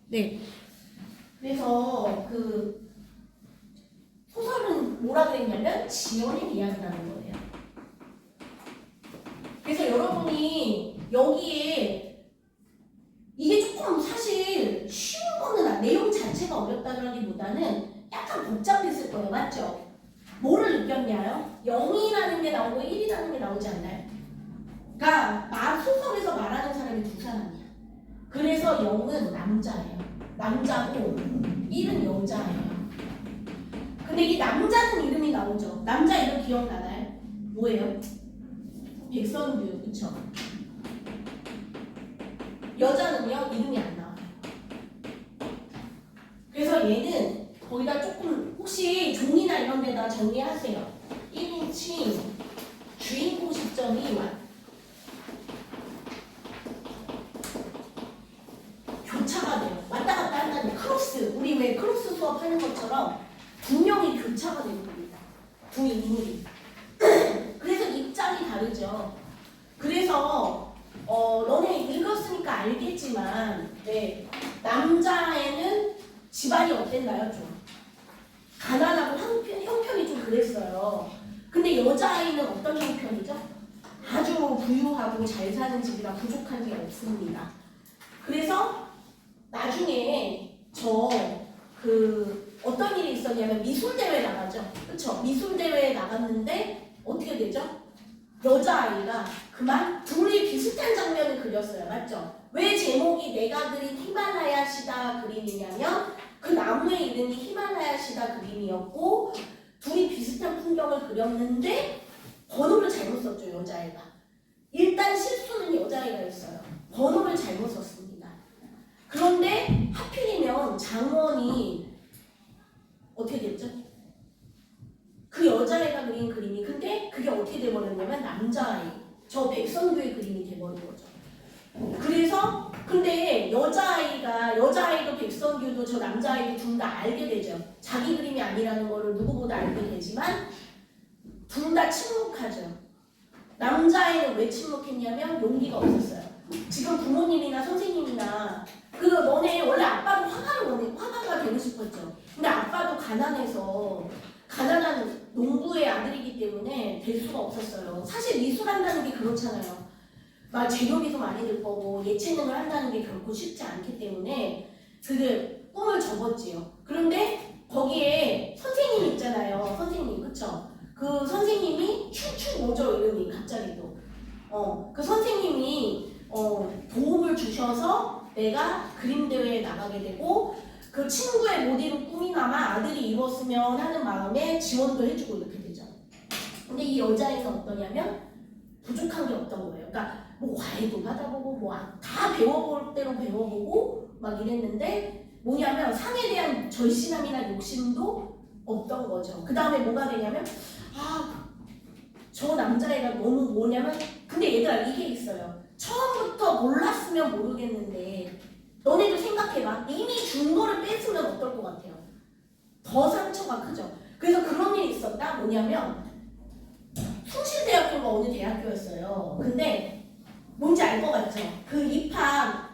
네. 그래서 그 소설은 뭐라 그랬냐면 지연의 이야기라는 거예요. 그래서 여러분이 여기에 이게 조금 사실 쉬운 거는 내용 자체가 어렵다기보다는 약간 복잡했을 거예요. 맞죠? 뭐를 느꼈냐요? 0이라는 게 나오고 1이라는 게 나오지 않나요? 그러니까 소설에서 말하는 사람이 두 사람이야. 그래서 0은 남자예요. 남자고 1은 여자예요. 근데 이 남자는 이름이 나오죠. 남자 이름 기억나나요? 뭐예요? 백선규, 그쵸? 여자는요, 이름이 안 나와요. 그래서 얘는 거기다 조금 혹시 종이나 이런 데다 정리하세요. 1인칭 주인공 시점이 교차가 돼요. 왔다 갔다 한다는 크로스. 우리 왜 크로스 수업하는 것처럼 두 명이 교차가 되는 겁니다. 두 인물이. 그래서 입장이 다르죠. 그래서 너네 읽었으니까 알겠지만 네, 남자애는 집안이 어땠나요? 좀 가난하고 형편이 좀 그랬어요. 근데 여자아이는 어떤 형편이죠? 아주 부유하고 잘 사는 집이라 부족한 게 없습니다. 그래서 나중에 어떤 일이 있었냐면 미술대회 나가죠. 그쵸? 미술대회에 나갔는데 어떻게 되죠? 여자아이가 그만 둘이 비슷한 장면을 그렸어요. 맞죠? 왜 제목이 내가 그린 히말라야 시다 그림이냐면 그 나무의 이름이 히말라야 시다 그림이었고 둘이 비슷한 풍경을 그렸는데 번호를 잘못 썼죠. 여자아이가. 일단 실수는 여자아이가 했어요. 번호를 잘못 썼습니다. 그런데 하필이면 장원이 어떻게 됐죠? 그 여자애가 그린 그림이 근데 그게 어떻게 돼버렸냐면 남자아이 저 백선규의 그림이 돼버린 거죠. 그래서 근데 여자아이도 백선규도 저 남자아이도 둘 다 알게 되죠. 자기 그림이 아니라는 거를 누구보다 알게 되지만 둘 다 침묵하죠. 남자아이는 왜 침묵했냐면 용기가 없었어요. 지금 부모님이나 선생님이나 너네 원래 아빠도 화가가 되고 싶었죠. 근데 아빠도 가난한 농부의 아들이기 때문에 될 수가 없었어요. 사실 미술한다는 게 그렇잖아요. 막 재료비도 많이 들 거고 예체능을 한다는 게 결코 쉽지 않기 때문에 그 꿈을 접었지요. 그런데 거기에 선생님 있잖아요. 선생님 그쵸? 그 선생님이 춤추 뭐죠 이름이 갑자기 또. 그 선생님이 도움을 주셔서 내가 그림 대회에 나가게 되고 그 친구의 못 이룬 꿈이나마 아들이 이뤘으면 하는 마음에 지원도 해주고 이렇게 되죠. 근데 이 여자애는 어떠냐면 부족한 게 없던 거예요. 그러니까 뭐 과외도 받아보고 뭐 다 배워볼 대로 배워보고 막 이랬는데 뭐냐면 상에 대한 절실함이나 욕심도 없던 거죠. 그 다음에 뭐가 되냐면 저 남자애가 너무 뭐냐면 근데 얘들아 이게 있어요. 처음부터 몰랐으면 모르겠는데 너네도 생각해봐. 이미 준 거를 뺐으면 어떨 것 같아요? 더 상처가 크죠. 그래서 그런 일이 있었다. 뭐냐면 숭실대학교가 어느 대학교였어요. 근데 뭔지 알 것 같죠? 그 입학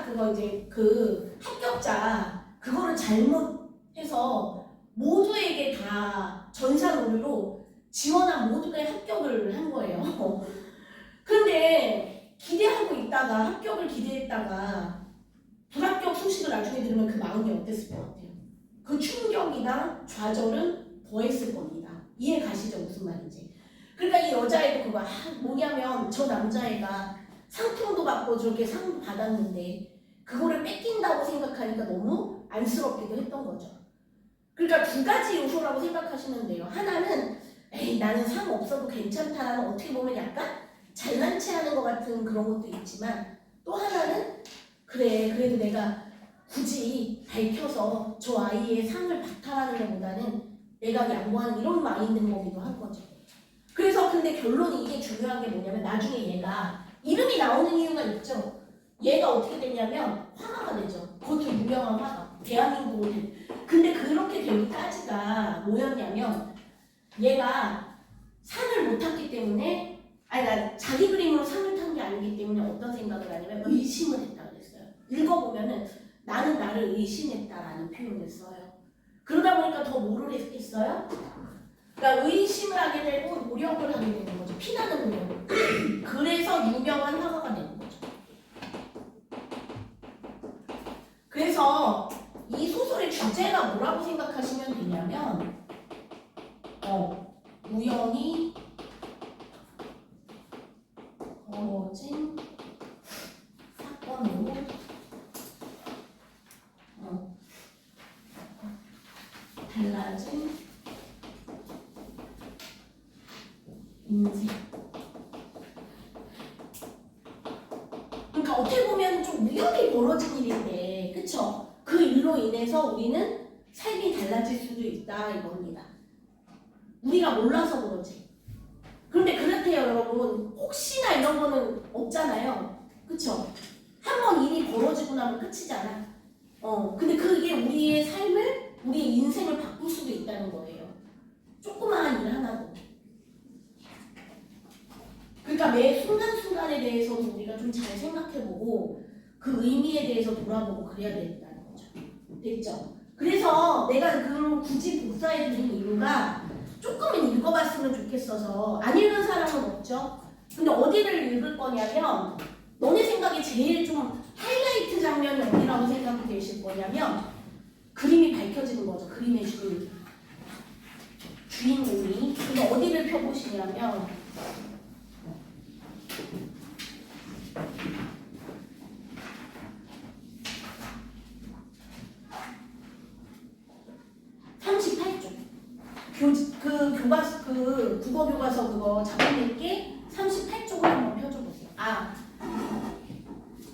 그거 이제 그 합격자 그거를 잘못해서 모두에게 다 전산오류로 지원한 모두가 합격을 한 거예요. 근데 합격을 기대했다가 불합격 소식을 나중에 들으면 그 마음이 어땠을 것 같아요? 그 충격이나 좌절은 더했을 겁니다. 이해 가시죠? 무슨 말인지. 그러니까 이 여자애도 그거 뭐냐면 저 남자애가 상품도 받고 저렇게 상 받았는데 그거를 뺏긴다고 생각하니까 너무 안쓰럽기도 했던 거죠. 그러니까 두 가지 요소라고 생각하시면 돼요. 하나는 에이 나는 상 없어도 괜찮다라는 어떻게 보면 약간 잘난 체 하는 것 같은 그런 것도 있지만 또 하나는 그래 그래도 내가 굳이 밝혀서 저 아이의 상을 박탈하는 것보다는 내가 양보하는 이런 마인드인 거기도 한 거죠. 그래서 근데 결론이 이게 중요한 게 뭐냐면 나중에 얘가 이름이 나오는 이유가 있죠. 얘가 어떻게 됐냐면 화가가 되죠. 그것도 유명한 화가. 대한민국을. 근데 그렇게 되기까지가 뭐였냐면 얘가 상을 못 탔기 때문에 자기 그림으로 상을 탄 게 아니기 때문에 어떤 생각을 하냐면 의심을 했다 그랬어요. 읽어보면은 나는 나를 의심했다라는 표현을 써요. 그러다 보니까 더 뭐를 했겠어요? 그러니까 의심을 하게 되고 노력을 하게 되는 거죠. 피나는 노력. 그래서 유명한 화가가 되는 거죠. 그래서 이 소설의 주제가 뭐라고 생각하시면 되냐면 우연히 벌어진 사건으로 달라진 인생. 그러니까 어떻게 보면 좀 우연히 벌어진 일인데, 그쵸? 그 일로 인해서 우리는 삶이 달라질 수도 있다 이겁니다. 우리가 몰라서 그러지. 그런데 그렇대요, 여러분. 혹시나 이런 거는 없잖아요. 그쵸? 한 번 일이 벌어지고 나면 끝이잖아. 근데 그게 우리의 삶을, 우리의 인생을 바꿀 수도 있다는 거예요. 조그마한 일 하나도. 그러니까 매 순간순간에 대해서도 우리가 좀 잘 생각해보고 그 의미에 대해서 돌아보고 그래야 된다는 거죠. 됐죠? 그래서 내가 그걸 굳이 복사해드린 이유가 조금은 읽어봤으면 좋겠어서, 안 읽은 사람은 없죠? 근데 어디를 읽을 거냐면, 너네 생각에 제일 좀 하이라이트 장면이 어디라고 생각이 되실 거냐면 그림이 밝혀지는 거죠. 그림의 주인공이. 근데 어디를 펴보시냐면 38쪽. 국어 교과서 그거 작업낼게 38쪽을 한번 펴줘보세요.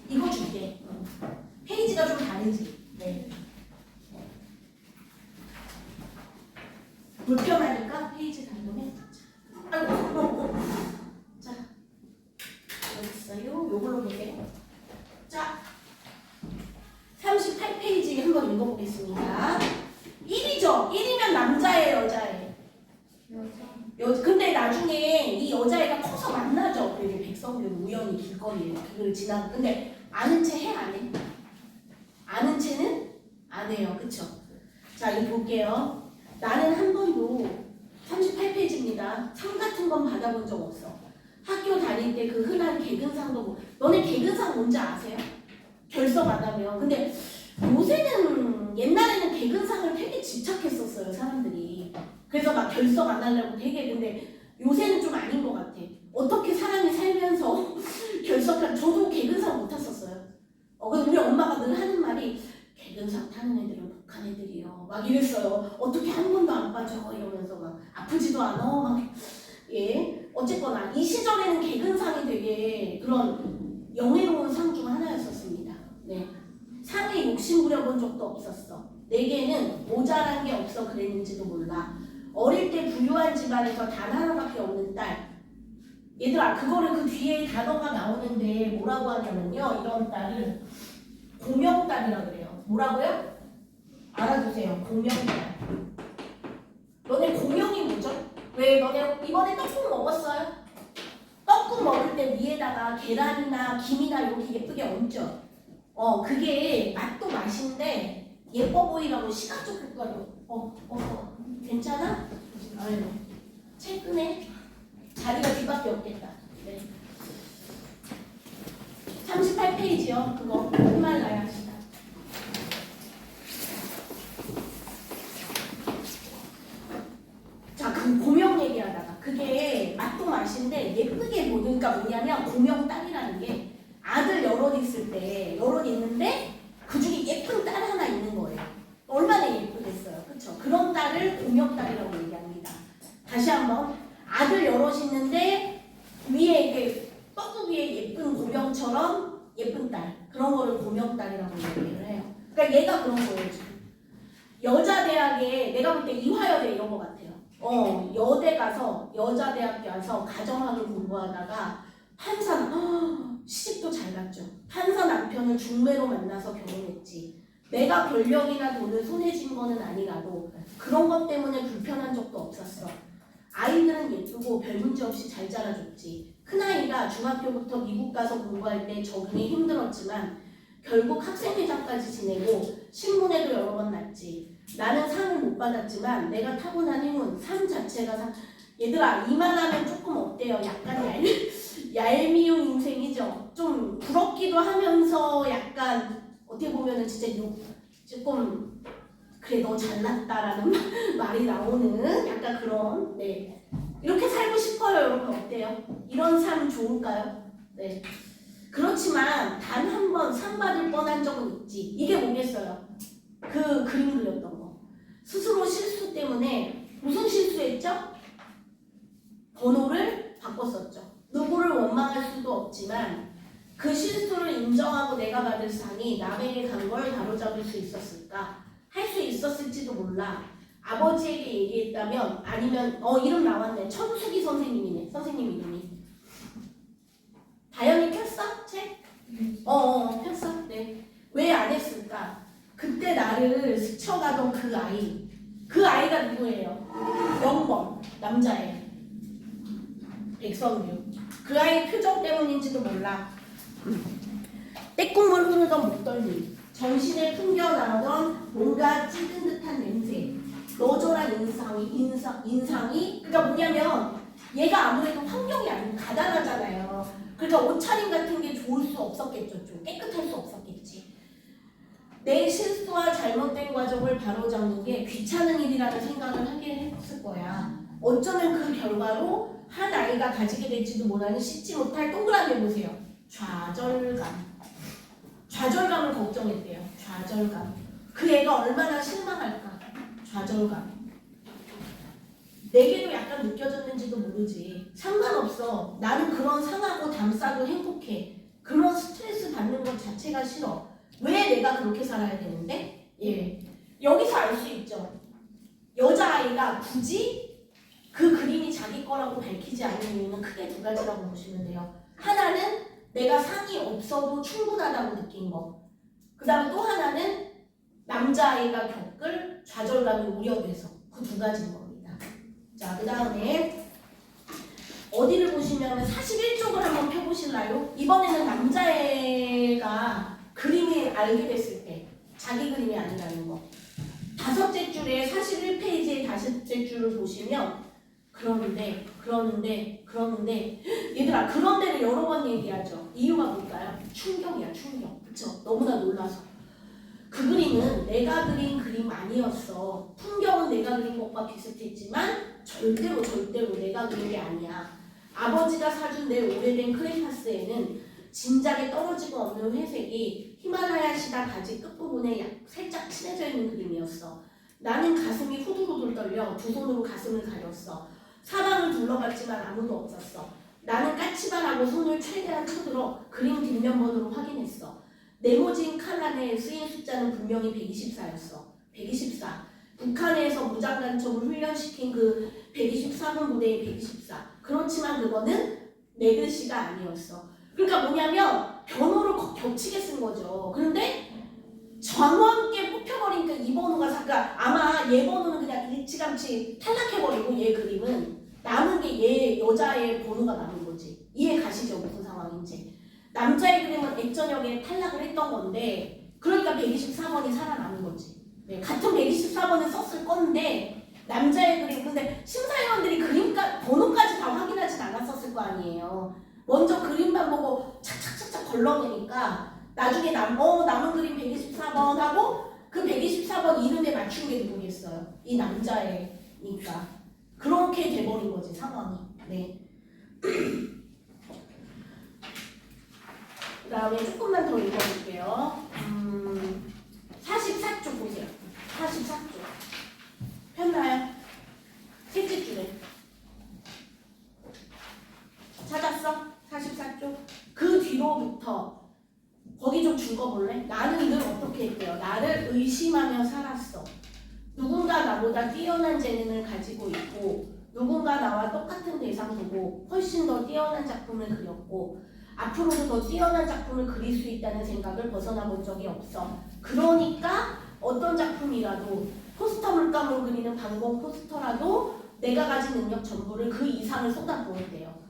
이거 줄게. 페이지가 좀 다르지. 네. 불편하니까 페이지 단동에. 아이고, 자, 여기 있어요. 요걸로 보세요. 자, 38페이지 한번 읽어보겠습니다. 1이죠. 1이면 남자예요, 여자예요? 근데 나중에 이 여자애가 커서 만나죠. 그리고 백성균 우연히 길거리에 그걸 지나고. 근데 아는 채 해, 안 해? 아는 채는 안 해요. 그쵸? 자, 이거 볼게요. 나는 한 번도 38페이지입니다. 상 같은 건 받아본 적 없어. 학교 다닐 때 그 흔한 개근상도 너네 개근상 뭔지 아세요? 결석 안 하면. 근데 요새는, 옛날에는 개근상을 되게 집착했었어요, 사람들이. 그래서 막 결석 안 하려고 되게. 근데 요새는 좀 아닌 것 같아. 어떻게 사람이 살면서 결석한, 저도 개근상 못 탔었어요. 근데 우리 엄마가 늘 하는 말이 개근상 타는 애들은 북한 애들이요. 막 이랬어요. 어떻게 한 번도 안 빠져 이러면서 막 아프지도 않아. 막 예. 어쨌거나 이 시절에는 개근상이 되게 그런 영예로운 상 중 하나였었습니다. 네. 상에 욕심 부려본 적도 없었어. 내게는 모자란 게 없어 그랬는지도 몰라. 어릴 때 부유한 집안에서 단 하나밖에 없는 딸. 얘들아, 그거를 그 뒤에 단어가 나오는데 뭐라고 하냐면요, 이런 딸을 고명딸이라 그래요. 뭐라고요? 알아두세요. 고명딸. 너네 고명이 뭐죠? 왜 너네 이번에 떡국 먹었어요? 떡국 먹을 때 위에다가 계란이나 김이나 이렇게 예쁘게 얹죠. 그게 맛도 맛인데 예뻐 보이라고 시각적 효과로. 괜찮아? 아유, 최근에 자리가 뒤밖에 없겠다. 네. 38페이지요. 그거 정말 나야 합시다. 자, 그 고명 얘기하다가 그게 맛도 맛인데 예쁘게 보니까 뭐냐면 고명 딸이라는 게 아들 여럿 있을 때 여럿 있는데 그 중에 예쁜 딸 하나 있는 거예요. 얼마나 예쁘겠어요. 그쵸? 그런 딸을 고명딸이라고 얘기합니다. 다시 한번 아들 여럿 있는데 위에 이렇게 떡국 위에 예쁜 고명처럼 예쁜 딸, 그런 거를 고명딸이라고 얘기를 해요. 그러니까 얘가 그런 거예요. 지금. 여자 대학에 내가 볼 때 이화여대 이런 거 같아요. 여대 가서 여자 대학교 가서 가정학을 공부하다가 판사 시집도 잘 갔죠. 판사 남편을 중매로 만나서 결혼했지. 내가 권력이나 돈을 손에 쥔 거는 아니라도 그런 것 때문에 불편한 적도 없었어. 아이들은 예쁘고 별 문제 없이 잘 자라줬지. 큰아이가 중학교부터 미국 가서 공부할 때 적응이 힘들었지만 결국 학생회장까지 지내고 신문에도 여러 번 났지. 나는 상을 못 받았지만 내가 타고난 힘은 상 자체가 얘들아 이만하면 조금 어때요? 약간 얄미운 인생이죠. 좀 부럽기도 하면서 약간 어떻게 보면은 진짜 조금 그래 너 잘났다라는 말이 나오는 약간 그런 네 이렇게 살고 싶어요. 여러분 어때요? 이런 삶 좋을까요? 네 그렇지만 단 한 번 상 받을 뻔한 적은 있지. 이게 뭐겠어요? 그 그림 그렸던 거 스스로 실수 때문에 무슨 실수했죠? 번호를 바꿨었죠. 누구를 원망할 수도 없지만 그 실수를 인정하고 내가 받을 상이 남에게 간 걸 바로잡을 수 있었을까? 할 수 있었을지도 몰라. 아버지에게 얘기했다면 아니면 이름 나왔네. 천수기 선생님이네. 선생님 이름이. 다현이 폈어? 책? 폈어? 네. 왜 안 했을까? 그때 나를 스쳐가던 그 아이. 그 아이가 누구예요? 영범. 남자예요. 백성규. 그 아이 표정 때문인지도 몰라. 때국물 흐르던 목덜미. 정신에 풍겨나던 뭔가 찌든 듯한 냄새. 너절한 인상이 그러니까 뭐냐면 얘가 아무래도 환경이 아니고 가난하잖아요. 그러니까 옷차림 같은 게 좋을 수 없었겠죠. 좀 깨끗할 수 없었겠지. 내 실수와 잘못된 과정을 바로잡는 게 귀찮은 일이라는 생각을 하긴 했을 거야. 어쩌면 그 결과로 한 아이가 가지게 될지도 모르는 씻지 못할 동그라미 보세요. 좌절감. 좌절감을 걱정했대요. 좌절감. 그 애가 얼마나 실망할까. 좌절감. 내게도 약간 느껴졌는지도 모르지. 상관없어. 나는 그런 상하고 담싸도 행복해. 그런 스트레스 받는 것 자체가 싫어. 왜 내가 그렇게 살아야 되는데? 예. 여기서 알 수 있죠. 여자아이가 굳이 그 그림이 자기 거라고 밝히지 않는 이유는 크게 두 가지라고 보시면 돼요. 하나는 내가 상이 없어도 충분하다고 느낀 거. 그 다음에 또 하나는 남자아이가 겪을 좌절감이 우려돼서 그 두 가지인 겁니다. 자, 그 다음에 어디를 보시면 41쪽을 한번 펴보실래요? 이번에는 남자애가 그림을 알게 됐을 때 자기 그림이 아니라는 거. 다섯째 줄에 41페이지의 다섯째 줄을 보시면 그러는데 얘들아 그런데를 여러 번 얘기하죠. 이유가 뭘까요? 충격이야 충격. 그쵸? 너무나 놀라서. 그 그림은 내가 그린 그림 아니었어. 풍경은 내가 그린 것과 비슷했지만 절대로 내가 그린 게 아니야. 아버지가 사준 내 오래된 크레파스에는 진작에 떨어지고 없는 회색이 히말라야 시다 가지 끝부분에 살짝 칠해져 있는 그림이었어. 나는 가슴이 후들후들 떨려 두 손으로 가슴을 가렸어. 사방을 둘러봤지만 아무도 없었어. 나는 까치발하고 손을 최대한 쳐들어 그림 뒷면번호로 확인했어. 네모진 칼란에 쓰인 숫자는 분명히 124였어. 124. 북한에서 무장간첩을 훈련시킨 그 124군 부대의 124. 그렇지만 그거는 내 글씨가 아니었어. 그러니까 뭐냐면 번호를 겹치게 쓴 거죠. 그런데 정확하게 뽑혀버리니까 이 번호가 그러니까 아마 얘 번호는 그냥 일찌감치 탈락해버리고 얘 그림은 남은 게 얘 여자의 번호가 남은 거지. 이해 가시죠? 무슨 상황인지. 남자의 그림은 액전역에 탈락을 했던 건데 그러니까 124번이 살아남은 거지. 네, 같은 124번을 썼을 건데 남자의 그림 근데 심사위원들이 그림까 번호까지 다 확인하진 않았었을 거 아니에요. 먼저 그림만 보고 착착착착 걸러내니까 나중에 남은 그림 124번 하고 그 124번 이름에 맞춘 게 누구겠어요? 이 남자애니까 그렇게 돼버린 거지 상황이. 네. 그 다음에 조금만 더 읽어볼게요. 44쪽 보세요. 44쪽 폈나요? 셋째 줄에 찾았어? 44쪽 그 뒤로부터 거기 좀 줄거볼래? 나는 늘 어떻게 했대요? 나를 의심하며 살았어. 누군가 나보다 뛰어난 재능을 가지고 있고 누군가 나와 똑같은 대상 보고 훨씬 더 뛰어난 작품을 그렸고 앞으로도 더 뛰어난 작품을 그릴 수 있다는 생각을 벗어나 본 적이 없어. 그러니까 어떤 작품이라도 포스터 물감으로 그리는 방공 포스터라도 내가 가진 능력 전부를 그 이상을 쏟아부었대요.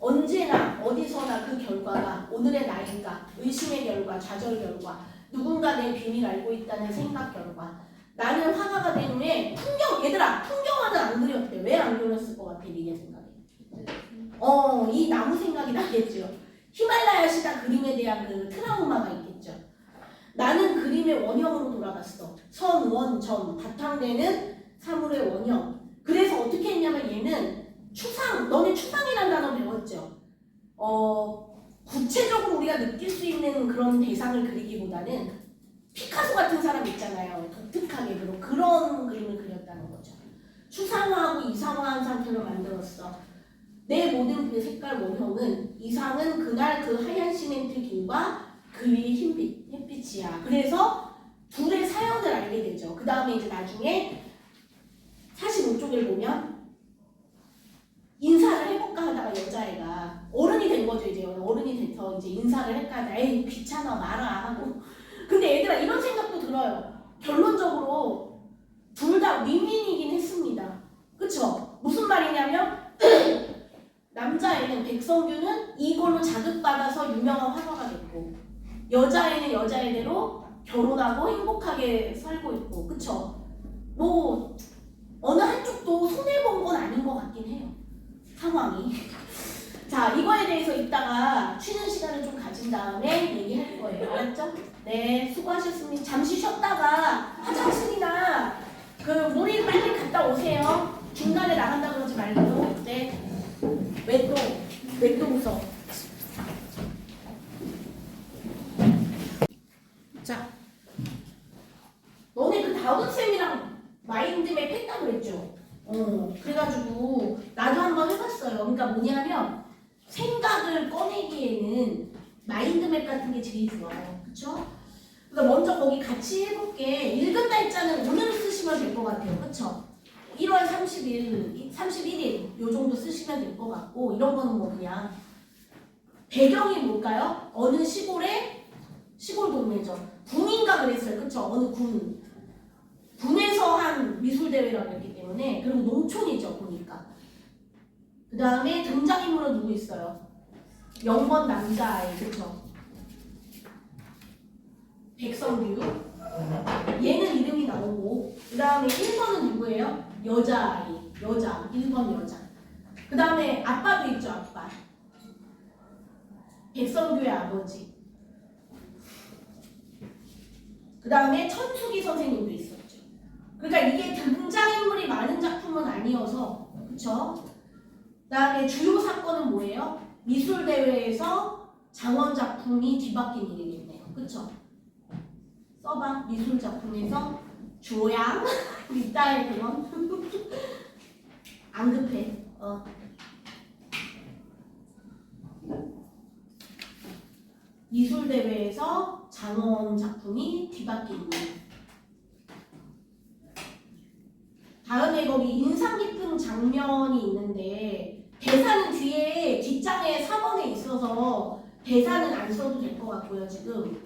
언제나 어디서나 그 결과가 오늘의 나인가, 의심의 결과, 좌절 결과, 누군가 내 비밀 알고 있다는 생각 결과. 나는 화가가 된 후에 얘들아 풍경화는 안 그렸대. 왜 안 그렸을 것 같아 니네 생각에? 이 나무 생각이 나겠죠. 히말라야 시다 그림에 대한 그 트라우마가 있겠죠. 나는 그림의 원형으로 돌아갔어. 선, 원, 점, 바탕되는 사물의 원형. 그래서 어떻게 했냐면 얘는 추상, 너네 추상이라는 단어 배웠죠? 구체적으로 우리가 느낄 수 있는 그런 대상을 그리기보다는 피카소 같은 사람 있잖아요. 독특하게 그런 그림을 그렸다는 거죠. 추상화하고 이상화한 상태로 만들었어. 내 모든 그 색깔 원형은 이상은 그날 그 하얀 시멘트 길과 그 위의 햇빛이야. 그래서 둘의 사연을 알게 되죠. 그 다음에 이제 나중에 45쪽을 보면 인사를 해볼까 하다가 여자애가 어른이 된 거죠. 이제 어른이 돼서 이제 인사를 할까 하다가 에이 귀찮아 마라 하고. 근데 얘들아 이런 생각도 들어요. 결론적으로 둘 다 윈윈이긴 했습니다. 그쵸? 무슨 말이냐면 남자애는 백성규는 이걸로 자극받아서 유명한 화가가 됐고 여자애는 여자애대로 결혼하고 행복하게 살고 있고 그쵸? 뭐 어느 한쪽도 손해본 건 아닌 것 같긴 해요. 상황이. 자 이거에 대해서 이따가 쉬는 시간을 좀 가진 다음에 얘기할 거예요. 알았죠? 네 수고하셨습니다. 잠시 쉬었다가 화장실이나 그 물이 빨리 갔다 오세요. 중간에 나간다 그러지 말고. 네. 왜 또 웃어? 자, 너네 그 다운 쌤이랑 마인드맵 했다 그랬죠? 그래가지고 나도 한번 해봤어요. 그러니까 뭐냐면 생각을 꺼내기에는 마인드맵 같은 게 제일 좋아요. 그쵸? 그러니까 먼저 거기 같이 해볼게. 읽은 날짜는 오늘 쓰시면 될 것 같아요. 그쵸? 1월 31일 요 정도 쓰시면 될 것 같고 이런 거는 뭐 그냥 배경이 뭘까요? 어느 시골의 시골 동네죠. 군인가 그랬어요. 그쵸? 어느 군에서 한 미술대회라고 했기 때문에 그리고 농촌이죠. 보니까 그 다음에 등장인물은 누구 있어요? 영번 남자아이. 그쵸? 백성규 얘는 이름이 나오고 그 다음에 1번은 누구예요? 여자아이. 여자. 1번 여자. 그 다음에 아빠도 있죠. 아빠. 백성규의 아버지. 그 다음에 천수기 선생님도 있었죠. 그러니까 이게 등장인물이 많은 작품은 아니어서 그쵸? 그 다음에 주요 사건은 뭐예요? 미술대회에서 장원 작품이 뒤바뀐 일이겠네요. 그쵸? 써봐. 미술 작품에서 조양 이따의 그런 안 급해. 미술대회에서 장원 작품이 뒤바뀐 일. 다음에 거기 인상 깊은 장면이 있는데 대사는 뒤에 뒷장에 4번에 있어서 대사는 안 써도 될 것 같고요. 지금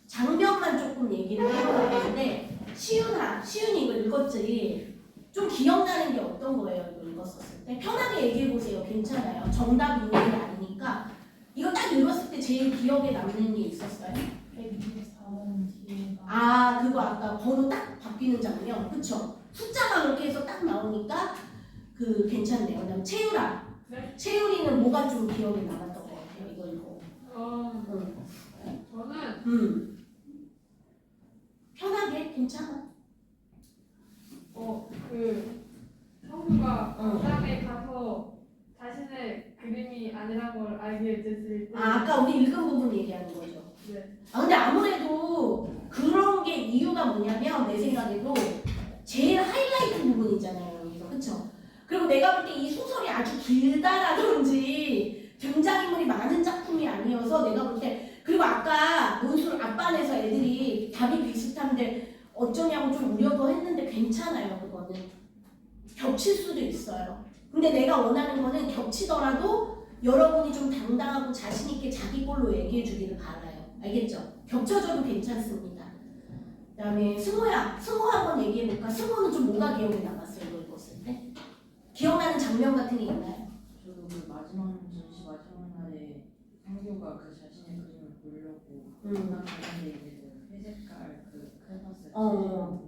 장면만 조금 얘기를 해보려는데 시윤이 이거 읽었지? 좀 기억나는 게 어떤 거예요? 이거 읽었었을 때? 편하게 얘기해보세요. 괜찮아요. 정답 있는 게 아니니까 이거 딱 읽었을 때 제일 기억에 남는 게 있었어요? 124번 뒤에가 아 그거 아까 번호 딱 바뀌는 장면 그쵸? 숫자가 그렇게 해서 딱 나오니까 그 괜찮네요. 그다음 채유라. 네? 채유리는 뭐가 좀 기억에 남았던 것 같아요? 이거 읽고. 저는 편하게 괜찮아. 그 성우가 영상에 가서 자신의 그림이 아니란 걸 알게 됐을 때 아까 우리 읽은 부분 얘기하는 거죠. 네. 근데 아무래도 그런 게 이유가 뭐냐면 내 생각에도 제일 하이라이트 부분이잖아요. 여기서 그쵸? 그리고 내가 볼 때 이 소설이 아주 길다라든지 등장인물이 많은 작품이 아니어서 내가 볼 때 그리고 아까 논술 앞반에서 애들이 답이 비슷한데 어쩌냐고 좀 우려도 했는데 괜찮아요. 그거는 겹칠 수도 있어요. 근데 내가 원하는 거는 겹치더라도 여러분이 좀 당당하고 자신 있게 자기 걸로 얘기해 주기를 바라요. 알겠죠? 겹쳐져도 괜찮습니다. 그 다음에 승호 한번 얘기해볼까? 승호는 좀 뭐가 기억에 남았어요? 이거 읽었을 때? 기억나는 장면 같은 게 있나요? 그 마지막 전시 마지막 날에 성규가 그 자신의 그림을 보려고 음. 가는데 이제 그 회색깔 그 캔버스를 어.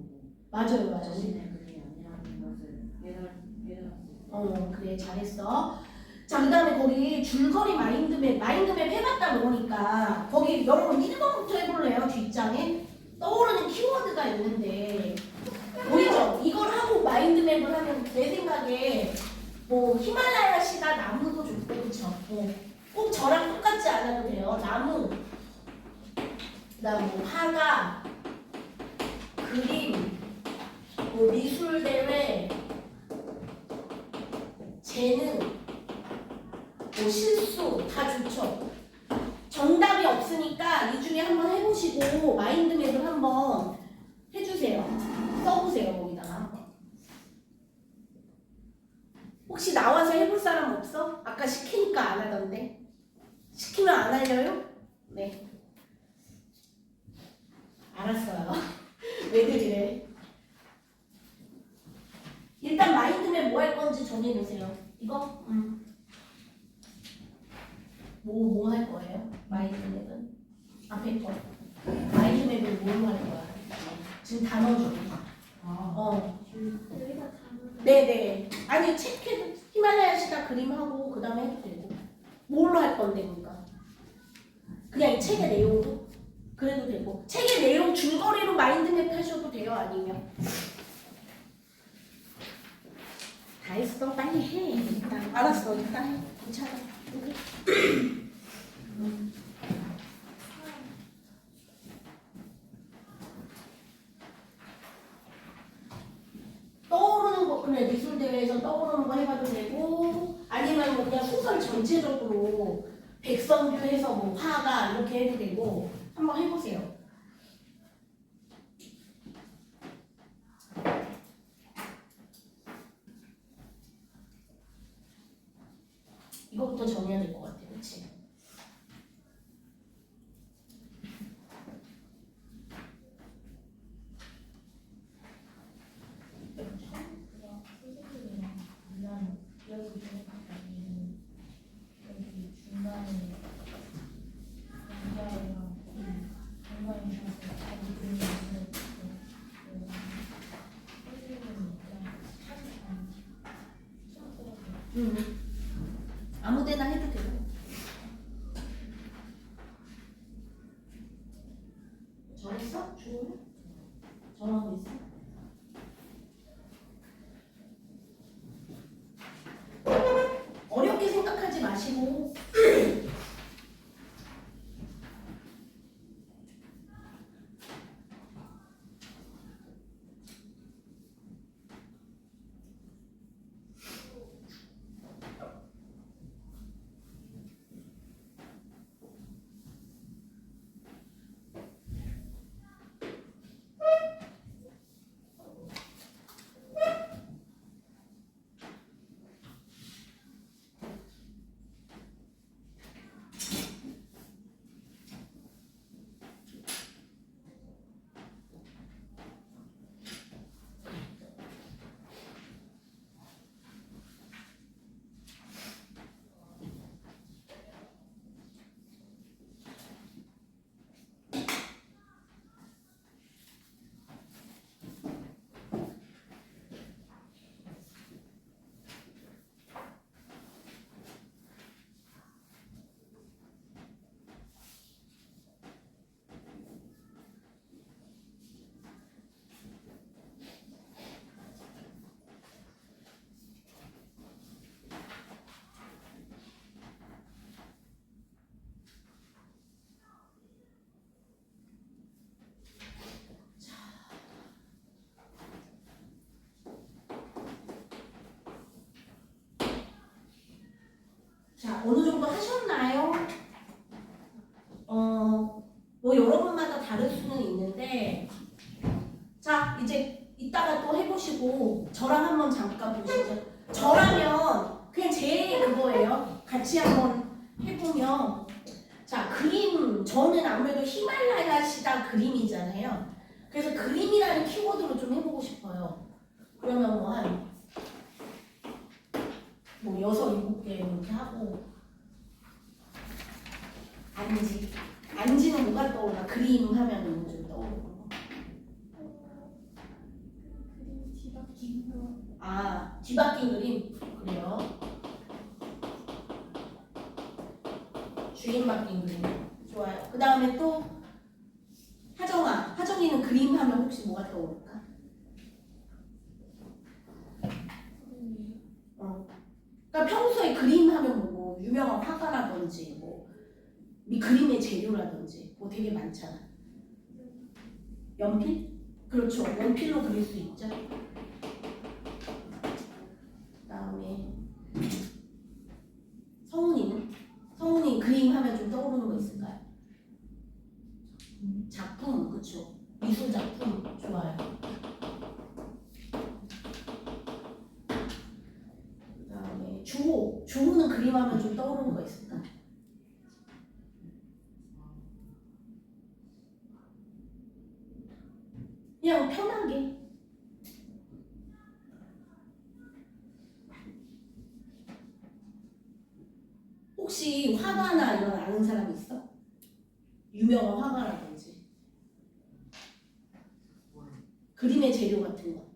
맞아요, 맞아요. 자신의 그림이 아니라는 것을 깨달았어요. 그래, 잘했어. 자, 그 다음에 거기 줄거리 마인드맵 해봤다 보니까 거기 여러분 1번부터 해볼래요? 뒷장에 떠오르는 키워드가 있는데 보이죠? 이걸 하고 마인드맵을 하면 내 생각에 뭐 히말라야 시다 나무도 좋고 그쵸? 꼭 저랑 똑같지 않아도 돼요. 나무, 그다음 뭐 화가, 그림, 뭐 미술 대회, 재능, 뭐 실수 다 좋죠. 정답이 없으니까 이 중에 한번 해보시고 마인드맵을 한번 해주세요. 써보세요 거기다가. 혹시 나와서 해볼 사람 없어? 아까 시키니까 안 하던데. 시키면 안 하려요? 네. 알았어요. 왜들 이래? 일단 마인드맵 뭐 할 건지 정해놓으세요. 이거? 뭐 할 거예요? 마인드맵은? 앞에 거. 마인드맵은 뭘로 할 거야? 지금 단어 중. 여기가 단어는 네네. 아니 책해도 히말라야 시다 그림하고 그 다음에 해도 되고. 뭘로 할 건데 그러니까? 그냥 이 책의 내용도? 그래도 되고. 책의 내용 줄거리로 마인드맵 하셔도 돼요? 아니면? 다 했어? 빨리 해. 일단. 알았어. 일단 해. 괜찮아. 오케이. 떠오르는 거 그냥 미술 대회에서 떠오르는 거 해봐도 되고 아니면 뭐 그냥 소설 전체적으로 백선규 해서 뭐 화가 이렇게 해도 되고 한번 해보세요. 이거부터 정해야 될 것 같아, 그렇지? 아무데나 해도 되고. 정했어? 주호는? 정하고 있어? 어렵게 생각하지 마시고 자, 어느 정도 하셨나요? 뭐 여러분마다 다를 수는 있는데 자, 이제 이따가 또 해보시고 저랑 한번 잠깐 보시죠. 저라면 그냥 제 그거예요. 같이 한번 해보면 자, 그림 저는 아무래도 히말라야 시다 그림이잖아요. 그래서 그림이라는 키워드로 좀 해보고 싶어요. 그러면 뭐 6, 7개 이렇게 하고 안지는 뭐가 떠오르나? 그림 하면 뭐 좀 떠오르는 거. 그림 뒤바뀐 거. 아, 뒤바뀐 그림? 그래요? 주인 바뀐 그림. 좋아요. 그 다음에 또 하정이는 그림 하면 혹시 뭐가 떠오를까? 그러니까 평소에 그림 하면 뭐 유명한 화가라든지 뭐 이 그림의 재료라든지 뭐 되게 많잖아. 연필? 그렇죠. 연필로 그릴 수 있죠. 그다음에 성훈이 그림 하면 좀 떠오르는 거 있을까요? 작품, 그렇죠. 미술 작품 좋아요. 그다음에 주호는 그림 하면 좀 떠오르는 거 있을까? 그냥 편하게. 혹시 화가나 이런 아는 사람 있어? 유명한 화가라든지 그림의 재료 같은 거.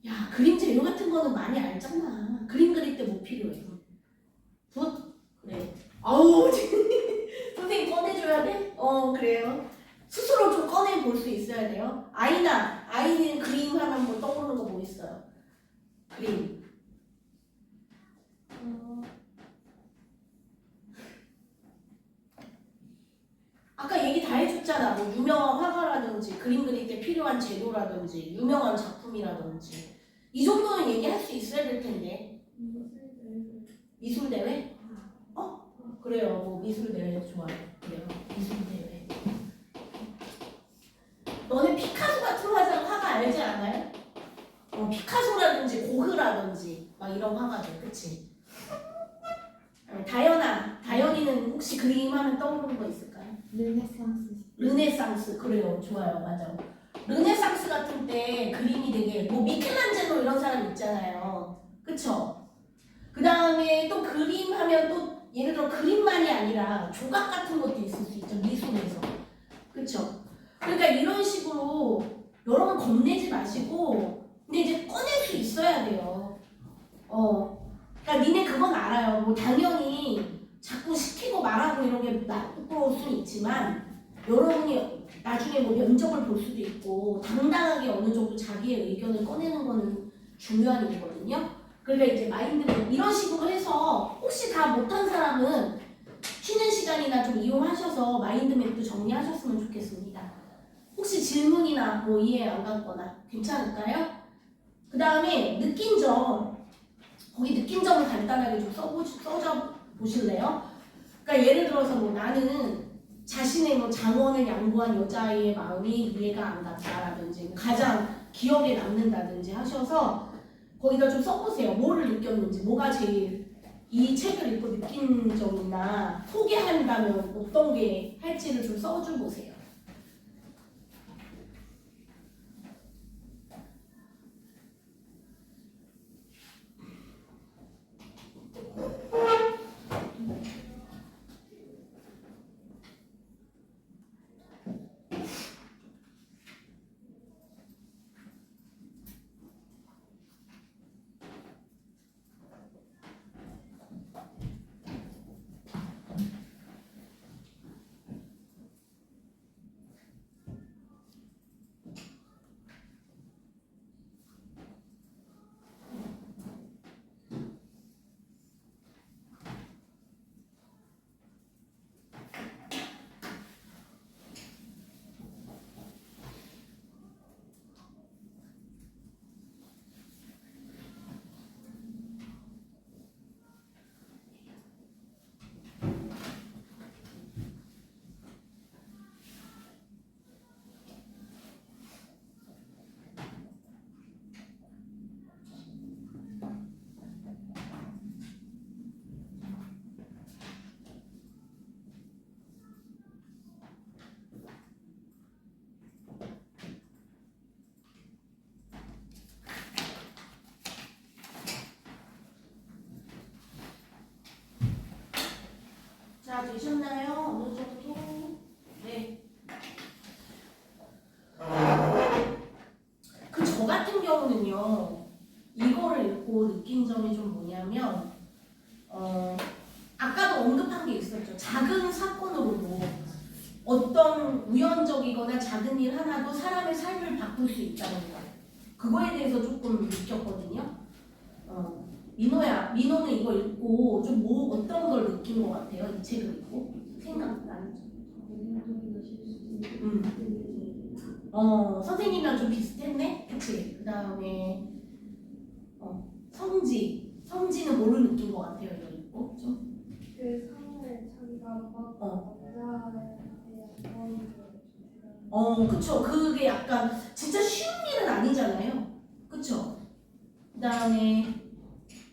야, 그림 재료 같은 거는 많이 알잖아. 그림 그릴 때 뭐 필요해? 붓? 그래. 아우 선생님 꺼내줘야 돼? 그래요. 스스로 좀 꺼내 볼 수 있어야 돼요. 아이는 그림 하면 뭐 떠오르는 거 뭐 있어요? 그림. 아까 얘기 다 해줬잖아. 뭐 유명한 화가라든지 그림 그릴 때 필요한 재료라든지 유명한 작품이라든지 이 정도는 얘기할 수 있어야 될 텐데. 미술 대회? 그래요. 뭐 미술 대회 좋아요. 그래요. 미술 대회. 너네 피카소 같은 화가 알지 않아요? 피카소라든지 고흐라든지 막 이런 화가들, 그치? 다현이는 혹시 그림 하면 떠오르는 거 있을까요? 르네상스, 그래요. 좋아요. 맞아. 르네상스 같은 때 그림이 되게 뭐 미켈란젤로 이런 사람 있잖아요. 그쵸? 그 다음에 또 그림 하면 또 예를 들어 그림만이 아니라 조각 같은 것도 있을 수 있죠. 미술에서. 그쵸? 그러니까 이런 식으로 여러분 겁내지 마시고 근데 이제 꺼낼 수 있어야 돼요. 그러니까 니네 그건 알아요. 뭐 당연히 자꾸 시키고 말하고 이런 게 부끄러울 수는 있지만 여러분이 나중에 뭐 면접을 볼 수도 있고 당당하게 어느 정도 자기의 의견을 꺼내는 거는 중요한 일이거든요. 그러니까 이제 마인드맵 이런 식으로 해서 혹시 다 못한 사람은 쉬는 시간이나 좀 이용하셔서 마인드맵도 정리하셨으면 좋겠습니다. 혹시 질문이나 뭐 이해 안 갔거나 괜찮을까요? 그 다음에 느낀 점, 거기 느낀 점을 간단하게 좀 써줘 보실래요? 그러니까 예를 들어서 뭐 나는 자신의 뭐 장원을 양보한 여자아이의 마음이 이해가 안 갔다라든지 가장 기억에 남는다든지 하셔서 거기다 좀 써보세요. 뭐를 느꼈는지, 뭐가 제일 이 책을 읽고 느낀 점이나 소개한다면 어떤 게 할지를 좀 써줘 보세요. 다 되셨나요? 어느 정도? 네. 그 저 같은 경우는요, 이거를 읽고 느낀 점이 좀 뭐냐면, 아까도 언급한 게 있었죠. 작은 사건으로도 어떤 우연적이거나 작은 일 하나도 사람의 삶을 바꿀 수 있다는 거. 그거에 대해서 조금 느꼈거든요. 민호는 이거 읽고 좀 어떤 걸 느낀 것 같아요? 이 책을 읽고 생각나는 점. 선생님이랑 좀 비슷했네, 그치? 그 다음에 성지는 뭐를 느낀 것 같아요? 이거 읽고 좀. 그 상을 자기가 막 그쵸. 그게 약간 진짜 쉬운 일은 아니잖아요. 그쵸? 그 다음에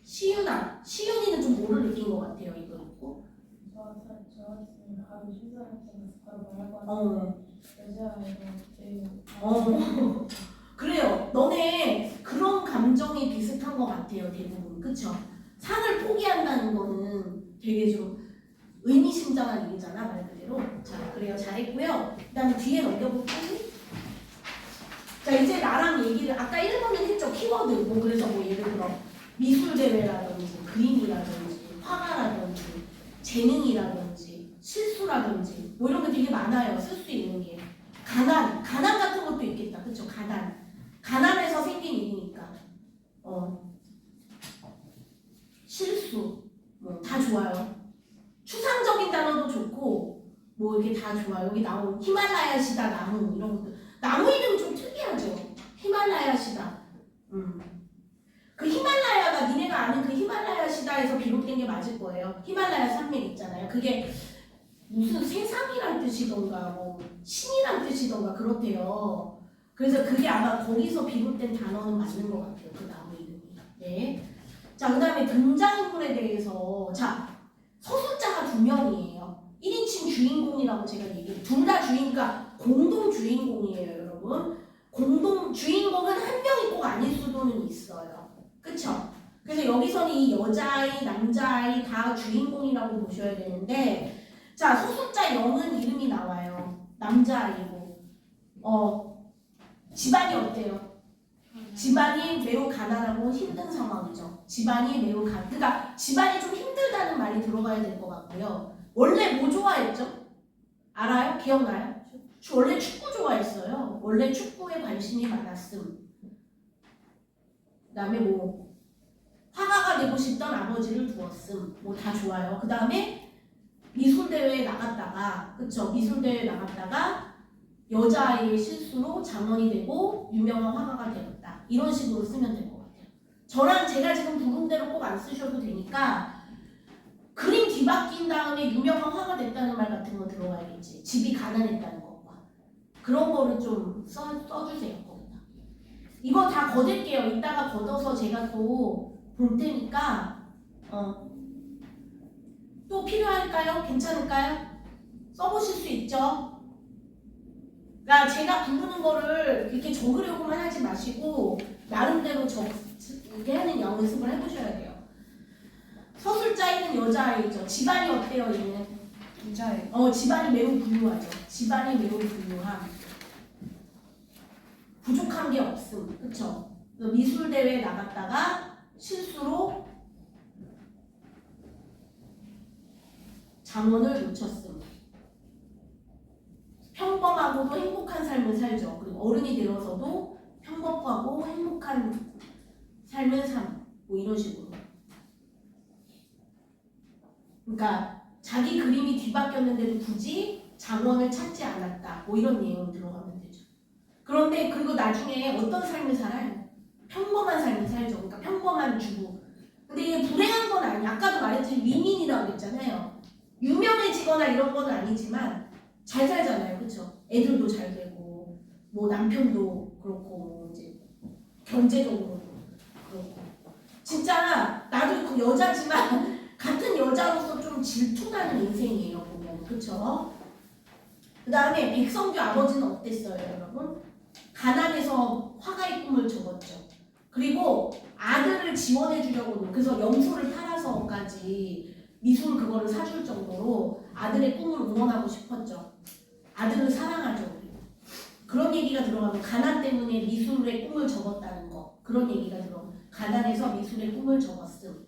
시윤이는 좀 뭐를 느낀 것 같아요? 이거 읽고. 저 같으면 바로 신사할 때는 바로 말할 것 같은데 여자아이가 제일 그래요. 너네 그런 감정이 비슷한 것 같아요. 대부분. 그쵸? 상을 포기한다는 거는 되게 좀 의미심장한 일이잖아, 말 그대로. 자, 그래요. 잘했고요. 그 다음에 뒤에 넘겨볼까요? 자, 이제 나랑 얘기를, 아까 1번은 했죠. 키워드. 뭐, 그래서 뭐, 예를 들어, 미술대회라든지, 그림이라든지, 화가라든지, 재능이라든지, 실수라든지, 뭐 이런 게 되게 많아요. 쓸 수 있는 게. 가난 같은 것도 있겠다. 그쵸? 가난에서 생긴 일이니까. 실수. 뭐, 다 좋아요. 추상적인 단어도 좋고 뭐 이렇게 다 좋아요. 여기 나온 히말라야 시다 나무 이런 것들. 나무 이름 좀 특이하죠. 히말라야 시다. 그 히말라야가 니네가 아는 그 히말라야 시다에서 비롯된 게 맞을 거예요. 히말라야 산맥 있잖아요. 그게 무슨 세상이란 뜻이던가 뭐 신이란 뜻이던가 그렇대요. 그래서 그게 아마 거기서 비롯된 단어는 맞는 것 같아요. 그 나무 이름이. 네. 자, 그 다음에 등장인물에 대해서 서술자가 2명이에요. 1인칭 주인공이라고 제가 얘기해요. 둘 다 그러니까 공동 주인공이에요, 여러분. 공동 주인공은 한 명이 꼭 아닐 수도는 있어요. 그쵸? 그래서 여기서는 이 여자아이, 남자아이 다 주인공이라고 보셔야 되는데, 자, 서술자 영은 이름이 나와요. 남자아이고. 집안이 어때요? 집안이 매우 가난하고 힘든 상황이죠. 그러니까 집안이 좀 힘들다는 말이 들어가야 될 것 같고요. 원래 뭐 좋아했죠? 알아요? 기억나요? 원래 축구 좋아했어요. 원래 축구에 관심이 많았음. 그 다음에 뭐 화가가 되고 싶던 아버지를 두었음. 뭐 다 좋아요. 그 다음에 미술대회에 나갔다가, 그쵸? 미술대회에 나갔다가 여자아이의 실수로 장원이 되고 유명한 화가가 되었다. 이런 식으로 쓰면 될 것 같아요. 제가 지금 부른 대로 꼭 안 쓰셔도 되니까 그림 뒤바뀐 다음에 유명한 화가 됐다는 말 같은 거 들어가야겠지. 집이 가난했다는 것과 그런 거를 좀 써주세요. 거기다. 이거 다 걷을게요. 이따가 걷어서 제가 또 볼 테니까 또 필요할까요? 괜찮을까요? 써보실 수 있죠? 그러니까 제가 부르는 거를 이렇게 적으려고만 하지 마시고 나름대로 이렇게 하는 연습을 해보셔야 돼요. 서술자이는 여자아이죠. 집안이 어때요, 얘는? 여자애 집안이 매우 부유하죠. 집안이 매우 부유함. 부족한 게 없음. 그쵸? 미술대회에 나갔다가 실수로 장원을 놓쳤음. 평범하고도 행복한 삶을 살죠. 그리고 어른이 되어서도 평범하고 행복한 삶을 뭐 이런 식으로. 그러니까 자기 그림이 뒤바뀌었는데도 굳이 장원을 찾지 않았다. 뭐 이런 내용 들어가면 되죠. 그런데 그리고 나중에 어떤 삶을 살아요? 평범한 삶을 살죠. 그러니까 평범한 주부. 근데 이게 불행한 건 아니야. 아까도 말했듯이 윈윈이라고 그랬잖아요. 유명해지거나 이런 건 아니지만 잘 살잖아요. 그쵸? 애들도 잘 되고 뭐 남편도 그렇고 뭐 이제 경제적으로도 그렇고 진짜 나도 그 여자지만 같은 여자로서 좀 질투나는 인생이에요. 보면. 그쵸? 그 다음에 백성규 아버지는 어땠어요, 여러분? 가난해서 화가의 꿈을 접었죠. 그리고 아들을 지원해 주려고 그래서 염소를 팔아서까지 미술 그거를 사줄 정도로 아들의 꿈을 응원하고 싶었죠. 아들을 사랑하죠. 우리. 그런 얘기가 들어가면 가난 때문에 미술의 꿈을 접었다는 거. 그런 얘기가 들어가면 가난해서 미술의 꿈을 접었음.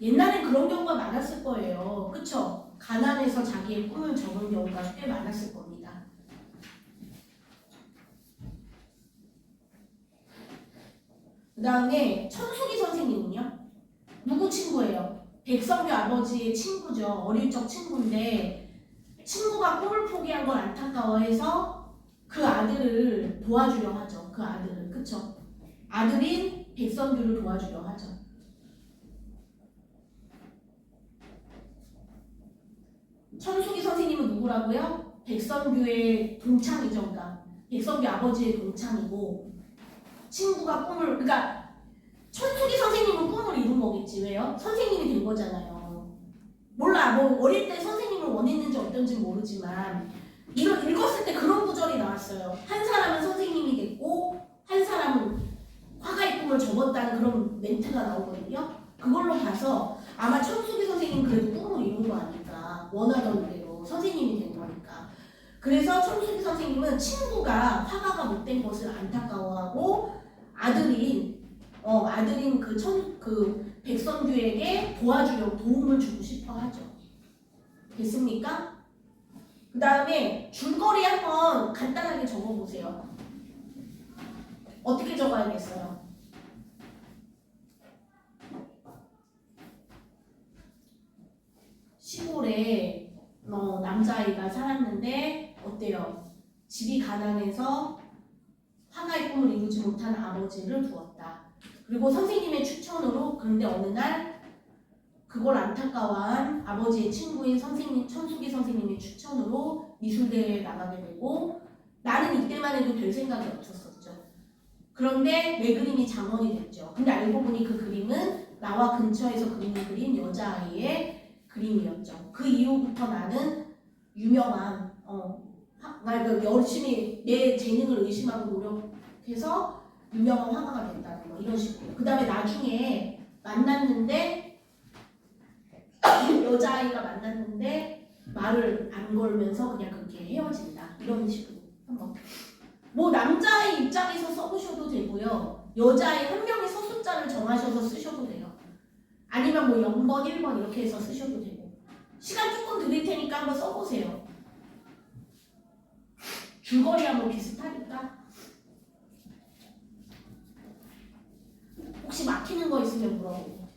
옛날엔 그런 경우가 많았을 거예요. 그쵸? 가난해서 자기의 꿈을 접은 경우가 꽤 많았을 겁니다. 그 다음에 천숙이 선생님은요? 누구 친구예요? 백성규 아버지의 친구죠. 어릴 적 친구인데 친구가 꿈을 포기한 걸 안타까워해서 그 아들을 도와주려 하죠. 그 아들을. 그쵸? 아들인 백성규를 도와주려 하죠. 천숙이 선생님은 누구라고요? 백성규의 동창이죠. 그러니까 백성규 아버지의 동창이고 친구가 꿈을 그러니까 천숙이 선생님은 꿈을 이룬 거겠지. 왜요? 선생님이 된 거잖아요. 몰라. 뭐 어릴 때 선생님을 원했는지 어떤지 모르지만 읽었을 때 그런 구절이 나왔어요. 한 사람은 선생님이 됐고 한 사람은 화가의 꿈을 접었다는 그런 멘트가 나오거든요. 그걸로 봐서 아마 천숙이 선생님 그래도 꿈을 이룬 거 아닐까. 원하던 대로 선생님이 된 거니까. 그래서 천숙이 선생님은 친구가 화가가 못 된 것을 안타까워하고 아들인 그 백선규에게 도와주려고 도움을 주고 싶어 하죠. 됐습니까? 그 다음에 줄거리 한번 간단하게 적어보세요. 어떻게 적어야겠어요? 시골에 남자아이가 살았는데 어때요? 집이 가난해서 화가의 꿈을 이루지 못한 아버지를 두었다. 그리고 선생님의 추천으로 그런데 어느 날 그걸 안타까워한 아버지의 친구인 선생님 천숙이 선생님의 추천으로 미술대회에 나가게 되고 나는 이때만 해도 별 생각이 없었었죠. 그런데 내 그림이 장원이 됐죠. 근데 알고 보니 그 그림은 나와 근처에서 그린 여자아이의 그림이었죠. 그 이후부터 나는 유명한 열심히 내 재능을 의심하고 노력해서 유명한 화가가 됐다는 거 이런 식으로. 그 다음에 나중에 만났는데 여자아이가 만났는데 말을 안 걸면서 그냥 그렇게 헤어진다 이런 식으로 한번. 뭐 남자아이 입장에서 써보셔도 되고요. 여자아이 한 명의 서술자를 정하셔서 쓰셔도 돼요. 아니면 뭐 0번, 1번 이렇게 해서 쓰셔도 되고. 시간 조금 드릴 테니까 한번 써보세요. 줄거리하고 비슷하니까. 혹시 막히는 거 있으면 물어보고.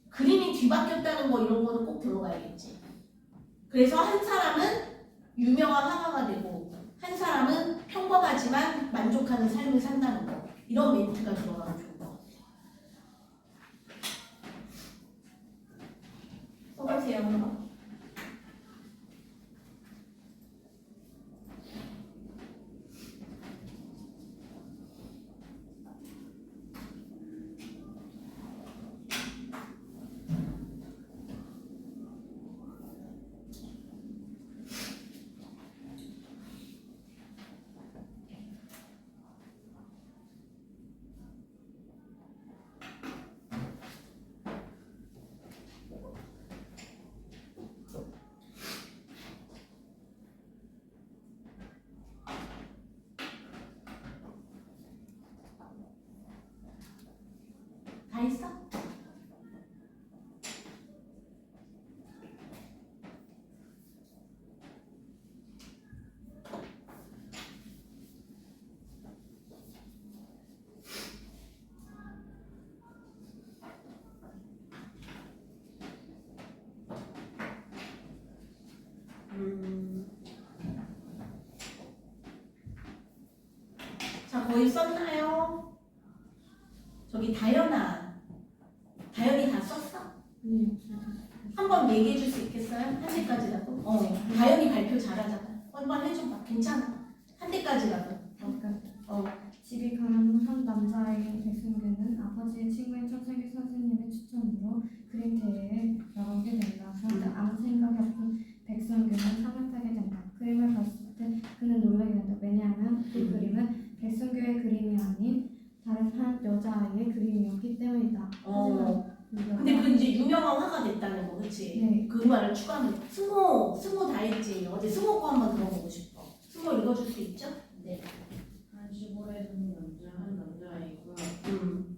그림이 뒤바뀌었다는 거 이런 거는 꼭 들어가야겠지. 그래서 한 사람은 유명한 화가가 되고 한 사람은 평범하지만 만족하는 삶을 산다는 거. 이런 멘트가 들어가면 좋을 것 같아요. 써보세요. 다 했어? 자, 거의 썼나요? 저기 다현아. 다현이 다 썼어? 한번 얘기해 줄 수 있겠어요? 한 대까지라도? 다현이 발표 잘하잖아. 한번 해줘봐. 괜찮아. 한 대까지라도. 집이 가난한 남자아이인 백승규는 아버지의 친구인 천석이 선생님의 추천으로 그림 대회에 나가게 된다. 그런데 아무 생각이 없던 백승규는 상을 타게 된다. 그림을 봤을 때 그는 놀라게 된다. 왜냐하면 그 그림은 백승규의 그림이 아닌 다른 한 여자아이의 그림이었다. 유명한 화가 됐다는 거, 그치? 네. 그 말을 추가하면 승호 다 했지. 어제 승호 거 한번 들어보고 싶어. 승호 읽어줄 수 있죠? 네. 한 시골에 사는 한 남자아이가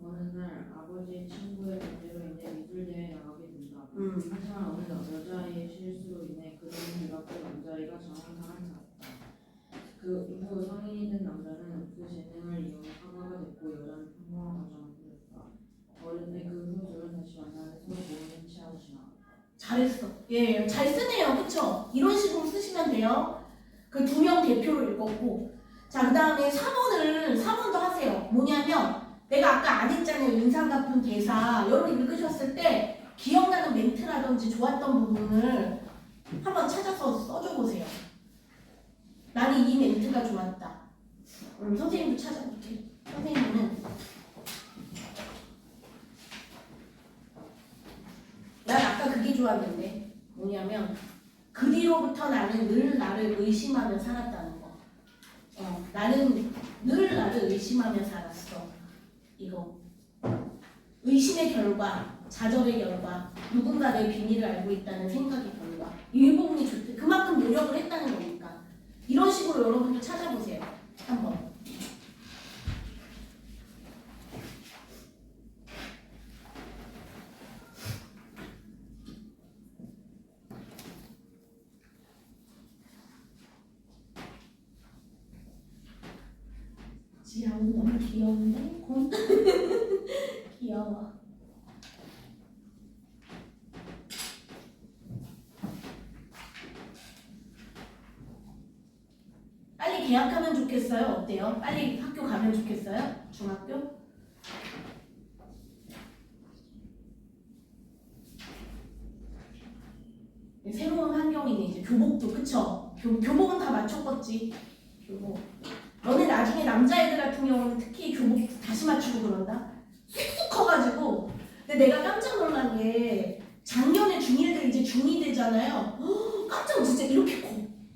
어느 날 아버지의 친구의 문제로 인해 미술대회에 나가게 된다. 하지만 어느 여자아이의 실수로 인해 그림을 뒤바꾼 남자아이가 장원상을 받았다. 그 이후 성인이 된 남자는 그 재능을 이용해 화가가 됐고 여자는 평범한 가정을 꾸렸다. 어른의 그 후 둘은 다시 만나서 서로 모르는 채하고 지나갔다. 잘했어. 예, 잘 쓰네요. 그쵸? 이런 식으로 쓰시면 돼요. 그 두 명 대표를 읽었고. 자, 그 다음에 4번도 하세요. 뭐냐면, 내가 아까 안 했잖아요. 인상 깊은 대사. 여러분 읽으셨을 때 기억나는 멘트라든지 좋았던 부분을 한번 찾아서 써줘 보세요. 나는 이 멘트가 좋았다. 선생님도 찾아볼게요. 선생님은 난 아까 그게 좋았는데 뭐냐면 그 뒤로부터 나는 늘 나를 의심하며 살았다는 거. 나는 늘 나를 의심하며 살았어. 이거 의심의 결과, 좌절의 결과, 누군가 내 비밀을 알고 있다는 생각의 결과. 이 부분이 좋대. 그만큼 노력을 했다는 거니까. 이런 식으로 여러분도 찾아보세요. 한번. 지아우 너무 귀여운데? 귀여워. 빨리 계약하면 좋겠어요? 어때요? 빨리 학교 가면 좋겠어요? 중학교? 새로운 환경이네. 이제 교복도 그쵸? 교복은 다 맞췄겠지. 교복. 너네 나중에 남자애들 같은 경우는 특히 교복 다시 맞추고 그런다? 쑥쑥 커가지고. 근데 내가 깜짝 놀란 게 작년에 중1들 이제 중2 되잖아요. 깜짝 진짜 이렇게 커.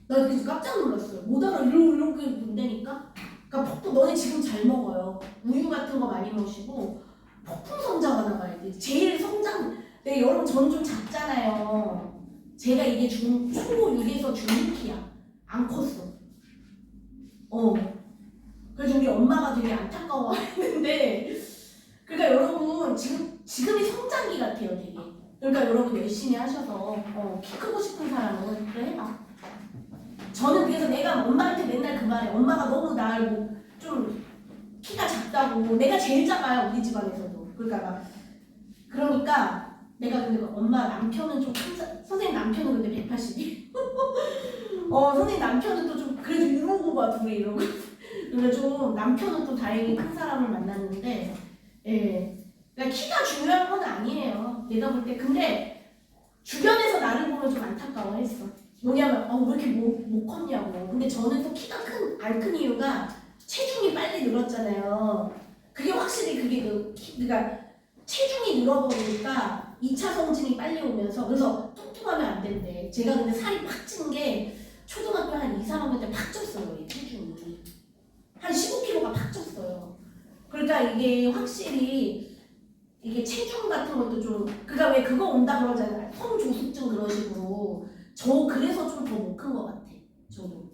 나 그래서 깜짝 놀랐어요. 못 알아. 이렇게 문대니까. 그러니까 폭풍 너네 지금 잘 먹어요. 우유 같은 거 많이 마시고 폭풍 성장하나 봐야 돼. 제일 성장. 네, 여러분 전 좀 작잖아요. 제가 이게 초고 6에서 중2 키야. 안 컸어. 그래서 우리 엄마가 되게 안타까워했는데, 그러니까 여러분 지금이 성장기 같아요, 되게. 그러니까 여러분 열심히 하셔서 키 크고 싶은 사람은 그래 해봐. 저는 그래서 내가 엄마한테 맨날 그 말해. 엄마가 너무 날 뭐 좀 키가 작다고. 내가 제일 작아요, 우리 집안에서도. 그러니까 내가 근데 엄마 남편은 좀 큰 선생님 남편은 근데 180이. 선생님 남편은 또 좀 그래도 이러고 봐 둘이 이러고. 그래서 좀 남편은 또 다행히 큰 사람을 만났는데, 예. 그러니까 키가 중요한 건 아니에요. 내가 볼 때. 근데 주변에서 나를 보면 좀 안타까워했어. 뭐냐면 왜 이렇게 못 컸냐고. 근데 저는 또 키가 안 큰 이유가 체중이 빨리 늘었잖아요. 그게 확실히 그러니까 체중이 늘어버리니까 2차 성징이 빨리 오면서 그래서 뚱뚱하면 안 된대. 제가 근데 살이 팍 찐 게 초등학교 한 2, 3학년 때 팍 쪘어요. 이 체중이. 한 15kg가 팍 쪘어요. 그러니까 이게 확실히 이게 체중 같은 것도 좀 그러니까 왜 그거 온다 그러잖아요. 성조숙증 그런 식으로. 저 그래서 좀 더 못 큰 것 같아. 저도.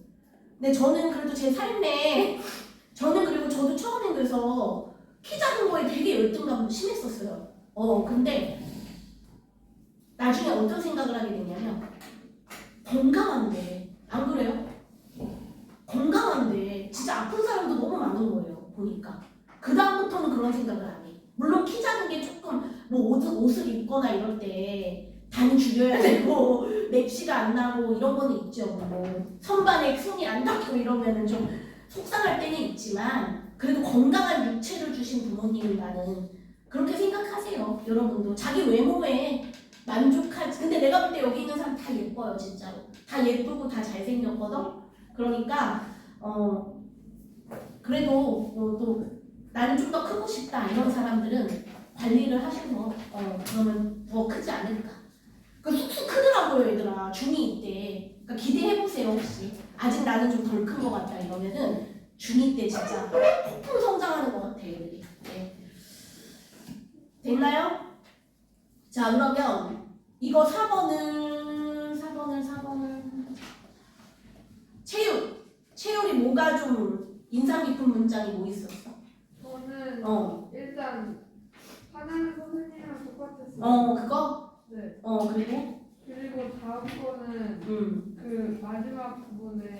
근데 저는 그래도 제 삶에 저는 그리고 저도 처음엔 그래서 키 작은 거에 되게 열등감도 심했었어요. 근데 나중에 어떤 생각을 하게 되냐면 건강한데 안 그래요? 건강한데 진짜 아픈 사람도 너무 많은 거예요. 보니까 그 다음부터는 그런 생각을 안 해. 물론 키 작은 게 조금 뭐 옷을 입거나 이럴 때 단이 줄여야 되고 맵시가 안 나고 이런 거는 있죠. 뭐 선반에 손이 안 닿고 이러면은 좀 속상할 때는 있지만 그래도 건강한 육체를 주신 부모님이 나는 그렇게 생각하세요. 여러분도 자기 외모에 만족하지. 근데 내가 볼 때 여기 있는 사람 다 예뻐요. 진짜로 다 예쁘고 다 잘생겼거든. 그러니까 그래도 또 나는 좀 더 크고 싶다 이런 사람들은 관리를 하셔서 그러면 더 크지 않을까. 그 쑥쑥 크더라고요 얘들아. 중2 때. 그러니까 기대해보세요. 혹시 아직 나는 좀 덜 큰 것 같다 이러면은 중2 때 진짜 폭풍 성장하는 것 같아 애들이. 네. 됐나요? 자, 그러면 이거 4번을 채율이 뭐가 좀 인상 깊은 문장이 뭐 있었어? 저는 일단 하나는 선생님이랑 똑같았어요. 그거? 네. 그리고 다음 거는 그 마지막 부분에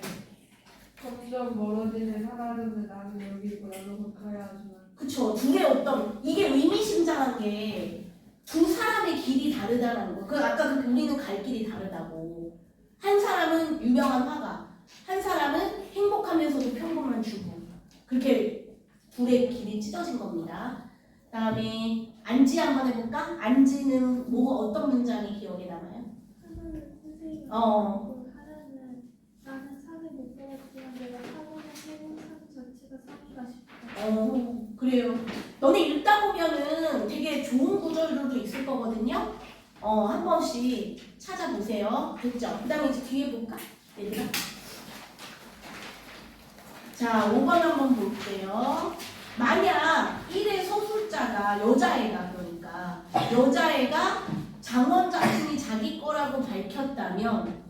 점점 멀어지는 사라지는 나는 여기 있고 나도 곧 가야 하지만. 그쵸. 둘의 어떤 이게 의미심장한 게 두 사람의 길이 다르다는 거. 아까 우리는 갈 길이 다르다고. 한 사람은 유명한 화가, 한 사람은 행복하면서도 평범한 주부. 그렇게 둘의 길이 찢어진 겁니다. 그다음에 안지 한번 해볼까? 안지는 어떤 문장이 기억에 남아요? 하나는 선생님 하나는 나는 산을 못 보았지만 내가 사고는 해본 산 전체가 산이가 싶다. 그래요. 너네 읽다 보면은 되게 좋은 구절들도 있을 거거든요. 한 번씩 찾아보세요. 됐죠? 그 다음에 이제 뒤에 볼까? 얘들아. 자, 5번 한번 볼게요. 만약 1의 서술자가 여자애가 그러니까 여자애가 장원 자신이 자기 거라고 밝혔다면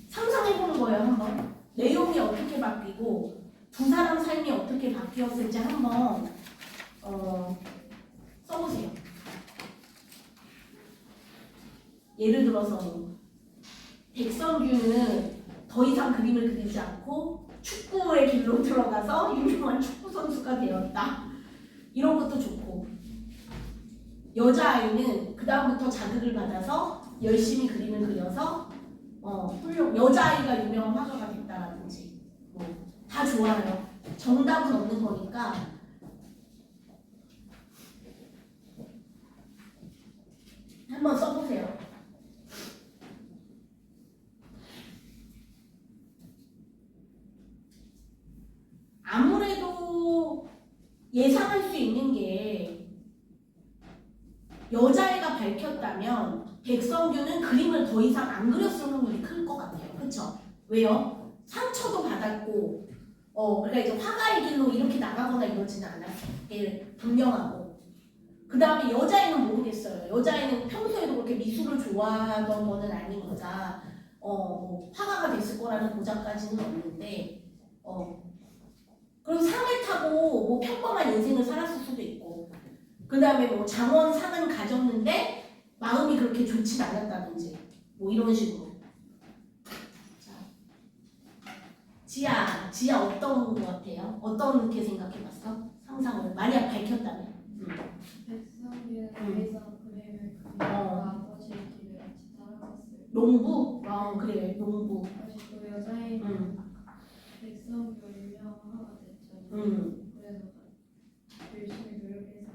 상상해보는 거예요. 한번. 내용이 어떻게 바뀌고 두 사람 삶이 어떻게 바뀌었을지 한번 써보세요. 예를 들어서 백선규는 더 이상 그림을 그리지 않고 축구의 길로 들어가서 유명한 축구 선수가 되었다. 이런 것도 좋고 여자아이는 그 다음부터 자극을 받아서 열심히 그림을 그려서 여자아이가 유명한 화가가 됐다라든지 다 좋아요. 정답은 없는 거니까 한번 써보세요. 아무래도 예상할 수 있는 게 여자애가 밝혔다면 백성규는 그림을 더 이상 안 그렸을 확률이 클 것 같아요. 그쵸? 왜요? 상처도 받았고 그러니까 이제 화가의 길로 이렇게 나가거나 이러지는 않았을 게 분명하고 그 다음에 여자애는 모르겠어요. 여자애는 평소에도 그렇게 미술을 좋아하던 거는 아니니까 화가가 됐을 거라는 보장까지는 없는데 그리고 상을 타고 평범한 인생을 살았을 수도 있고 그 다음에 장원 상은 가졌는데 마음이 그렇게 좋진 않았다든지 이런 식으로. 자, 지아 어떤 거 같아요? 어떻게 생각해봤어? 상상을 만약 밝혔다면. 백성규는 여기서 그림을 그리고 아버지의 길을 같이 따라갔어요. 농부? 그래 농부. 그리고 여자애는 백성규 유명한 화가 됐잖아요. 그래서 열심히 노력해서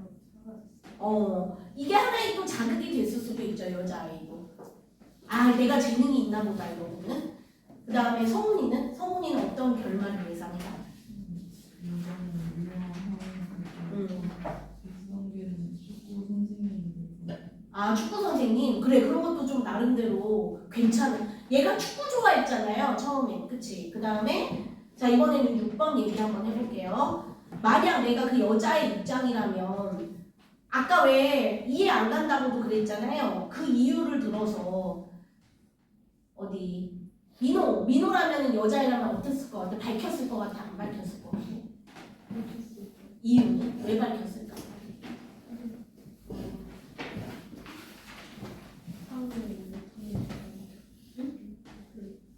사라졌어요. 이게 하나의 또 자극이 됐을 수도 있죠. 여자아이도. 내가 재능이 있나 보다 이러고는. 그 다음에 성훈이는 어떤 결말을 예상해요? 백성규는 축구 선생님이고. 축구 선생님. 그래 그런 것도 좀 나름대로 괜찮은. 얘가 축구 좋아했잖아요. 처음에. 그치? 그 다음에 자 이번에는 6번 얘기 한번 해볼게요. 만약 내가 그 여자의 입장이라면 아까 왜 이해 안 간다고도 그랬잖아요. 그 이유를 들어서 민호라면은 여자애라면 어땠을 것 같아? 밝혔을 것 같아? 안 밝혔을 것 같아? 이유는? 왜 밝혔을까?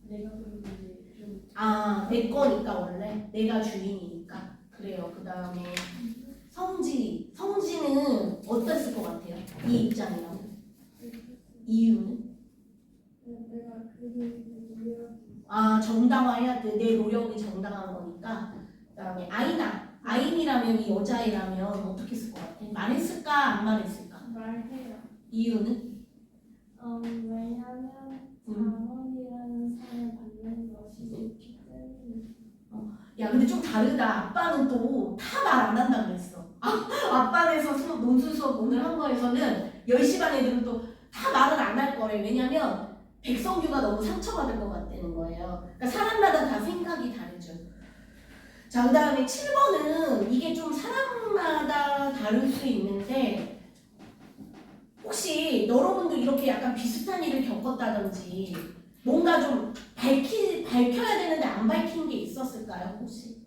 내가 그리고 이제 좀 내 거니까 원래 내가 주인이니까. 그래요. 그 다음에 성지는 어땠을 것 같아요? 이 입장이라면 이유는? 내가 그림을 정당화해야 돼. 내 노력이 정당한 거니까. 그 다음에 아인이라면 이 여자애라면 어떻게 했을 것 같아? 말했을까? 안 말했을까? 말해요. 이유는? 왜냐면 장원이라는 상을 받는 것이 좋기 때문에. 야 근데 좀 다르다. 아빠는 또 다 말 안 한다 그랬어. 아빠에서 논술 수업 오늘 한 거에서는 10시 반 애들은 또 다 말을 안 할 거래. 왜냐면 백성규가 너무 상처받을 것 같다는 거예요. 그러니까 사람마다 다 생각이 다르죠. 자, 그 다음에 7번은 이게 좀 사람마다 다를 수 있는데 혹시 여러분도 이렇게 약간 비슷한 일을 겪었다든지 뭔가 좀 밝혀야 되는데 안 밝힌 게 있었을까요? 혹시?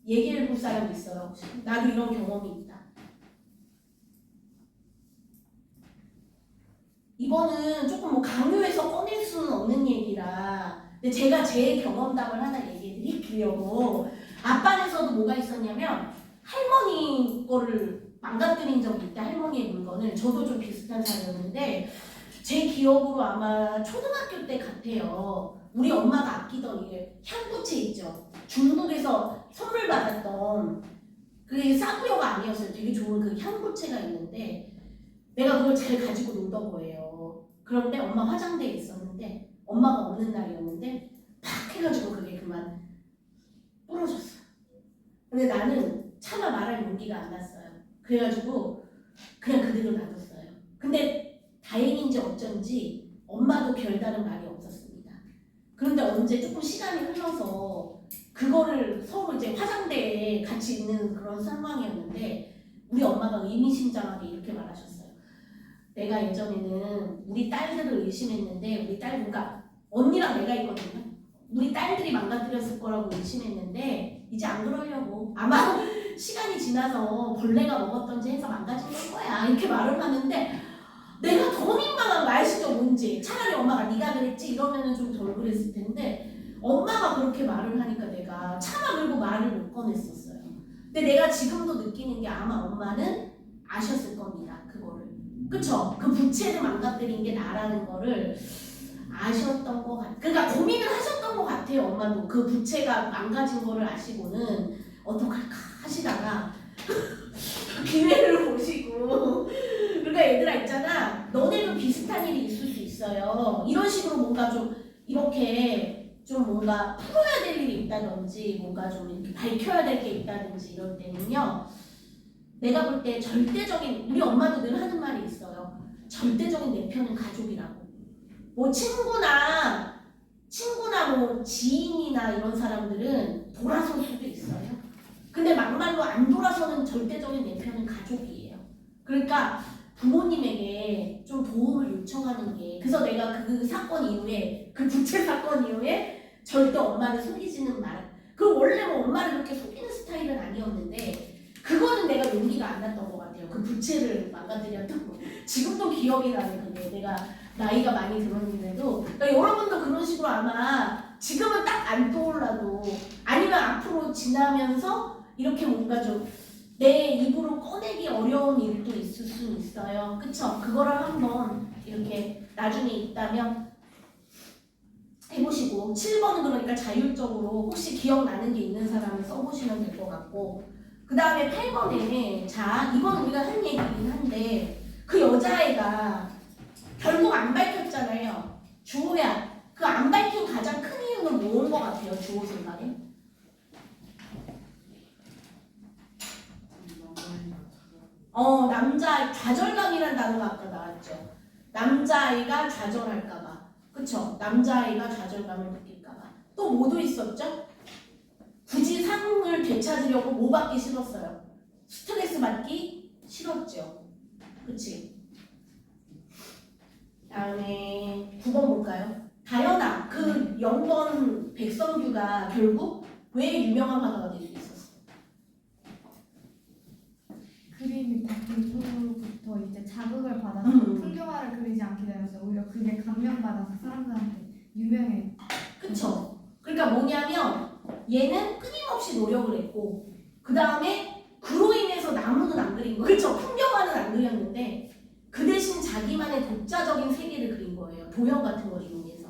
얘기를 볼 사람 있어요? 혹시? 나도 이런 경험이 있다. 이거는 조금 뭐 강요해서 꺼낼 수는 없는 얘기라 근데 제가 제 경험담을 하나 얘기해 드리려고 앞반에서도 뭐가 있었냐면 할머니 거를 망가뜨린 적이 있다. 할머니의 물건을. 저도 좀 비슷한 사례였는데 제 기억으로 아마 초등학교 때 같아요. 우리 엄마가 아끼던 이게 향부채 있죠. 중국에서 선물 받았던 그게 싸구려가 아니었어요. 되게 좋은 그 향부채가 있는데 내가 그걸 잘 가지고 놀던 거예요. 그런데 엄마 화장대에 있었는데 엄마가 없는 날이었는데 팍 해가지고 그게 그만 부러졌어요. 근데 나는 차마 말할 용기가 안 났어요. 그래가지고 그냥 그대로 놔뒀어요. 근데 다행인지 어쩐지 엄마도 별다른 말이 없었습니다. 그런데 언제 조금 시간이 흘러서 그거를 서로 이제 화장대에 같이 있는 그런 상황이었는데 우리 엄마가 의미심장하게 이렇게 말하셨어요. 내가 예전에는 우리 딸들을 의심했는데 우리 딸 그러니까 언니랑 내가 있거든요. 우리 딸들이 망가뜨렸을 거라고 의심했는데 이제 안 그러려고 아마 시간이 지나서 벌레가 먹었던지 해서 망가진 걸 거야 이렇게 말을 하는데 내가 더 민망한 거 아시죠 뭔지 차라리 엄마가 네가 그랬지 이러면은 좀 덜 그랬을 텐데 엄마가 그렇게 말을 하니까 내가 차마 그리고 말을 못 꺼냈었어요. 근데 내가 지금도 느끼는 게 아마 엄마는 아셨을 겁니다 그거를 그쵸? 그 부채를 망가뜨린 게 나라는 거를 아셨던 것 같아요. 그러니까 고민을 하셨던 것 같아요. 엄마도 그 부채가 망가진 거를 아시고는 어떡할까 하시다가 기회를 보시고 그러니까 얘들아 있잖아 너네도 비슷한 일이 있을 수 있어요. 이런 식으로 뭔가 좀 이렇게 좀 뭔가 풀어야 될 일이 있다든지 뭔가 좀 이렇게 밝혀야 될 게 있다든지 이럴 때는요 내가 볼 때 절대적인 우리 엄마도 늘 하는 말이 있어요. 절대적인 내 편은 가족이라고. 뭐 친구나 뭐 지인이나 이런 사람들은 돌아설 수도 있어요. 근데 막말로 안 돌아서는 절대적인 내 편은 가족이에요. 그러니까 부모님에게 좀 도움을 요청하는 게 그래서 내가 그 사건 이후에 그 부채 사건 이후에 절대 엄마를 속이지는 말아. 그 원래 뭐 엄마를 그렇게 속이는 스타일은 아니었는데 그거는 내가 용기가 안 났던 것 같아요. 그 부채를 망가뜨렸던 거. 지금도 기억이 나네 그게. 내가 나이가 많이 들었는데도 그러니까 여러분도 그런 식으로 아마 지금은 딱 안 떠올라도 아니면 앞으로 지나면서 이렇게 뭔가 좀 내 입으로 꺼내기 어려운 일도 있을 수 있어요. 그쵸? 그거를 한번 이렇게 나중에 있다면 해보시고 7번은 그러니까 자율적으로 혹시 기억나는 게 있는 사람을 써보시면 될 것 같고 그 다음에 8번에 자 이건 우리가 한 얘기긴 한데 그 여자애가 결국 안 밝혔잖아요. 주호야 그 안 밝힌 가장 큰 이유는 뭐인 것 같아요? 주호 생각에? 남자 좌절감이란 단어가 아까 나왔죠. 남자아이가 좌절할까봐 그쵸? 남자아이가 좌절감을 느낄까봐 또 뭐도 있었죠? 굳이 상을 되찾으려고 뭐 받기 싫었어요? 스트레스 받기 싫었죠. 그치? 다음에 9번 볼까요? 다현아 그 0번 백성규가 결국 왜 유명한 화가가 될 수 있었어? 그림이 바뀐 후부터 이제 자극을 받아서 풍경화를 그리지 않게 되면서 오히려 그게 감명받아서 사람들한테 유명해. 그쵸? 그러니까 뭐냐면 얘는 끊임없이 노력을 했고 그 다음에 그로 인해서 나무는 안 그린 거 그쵸? 풍경화는 안 그렸는데 그 대신 자기만의 독자적인 세계를 그린 거예요. 도형 같은 걸 이용해서.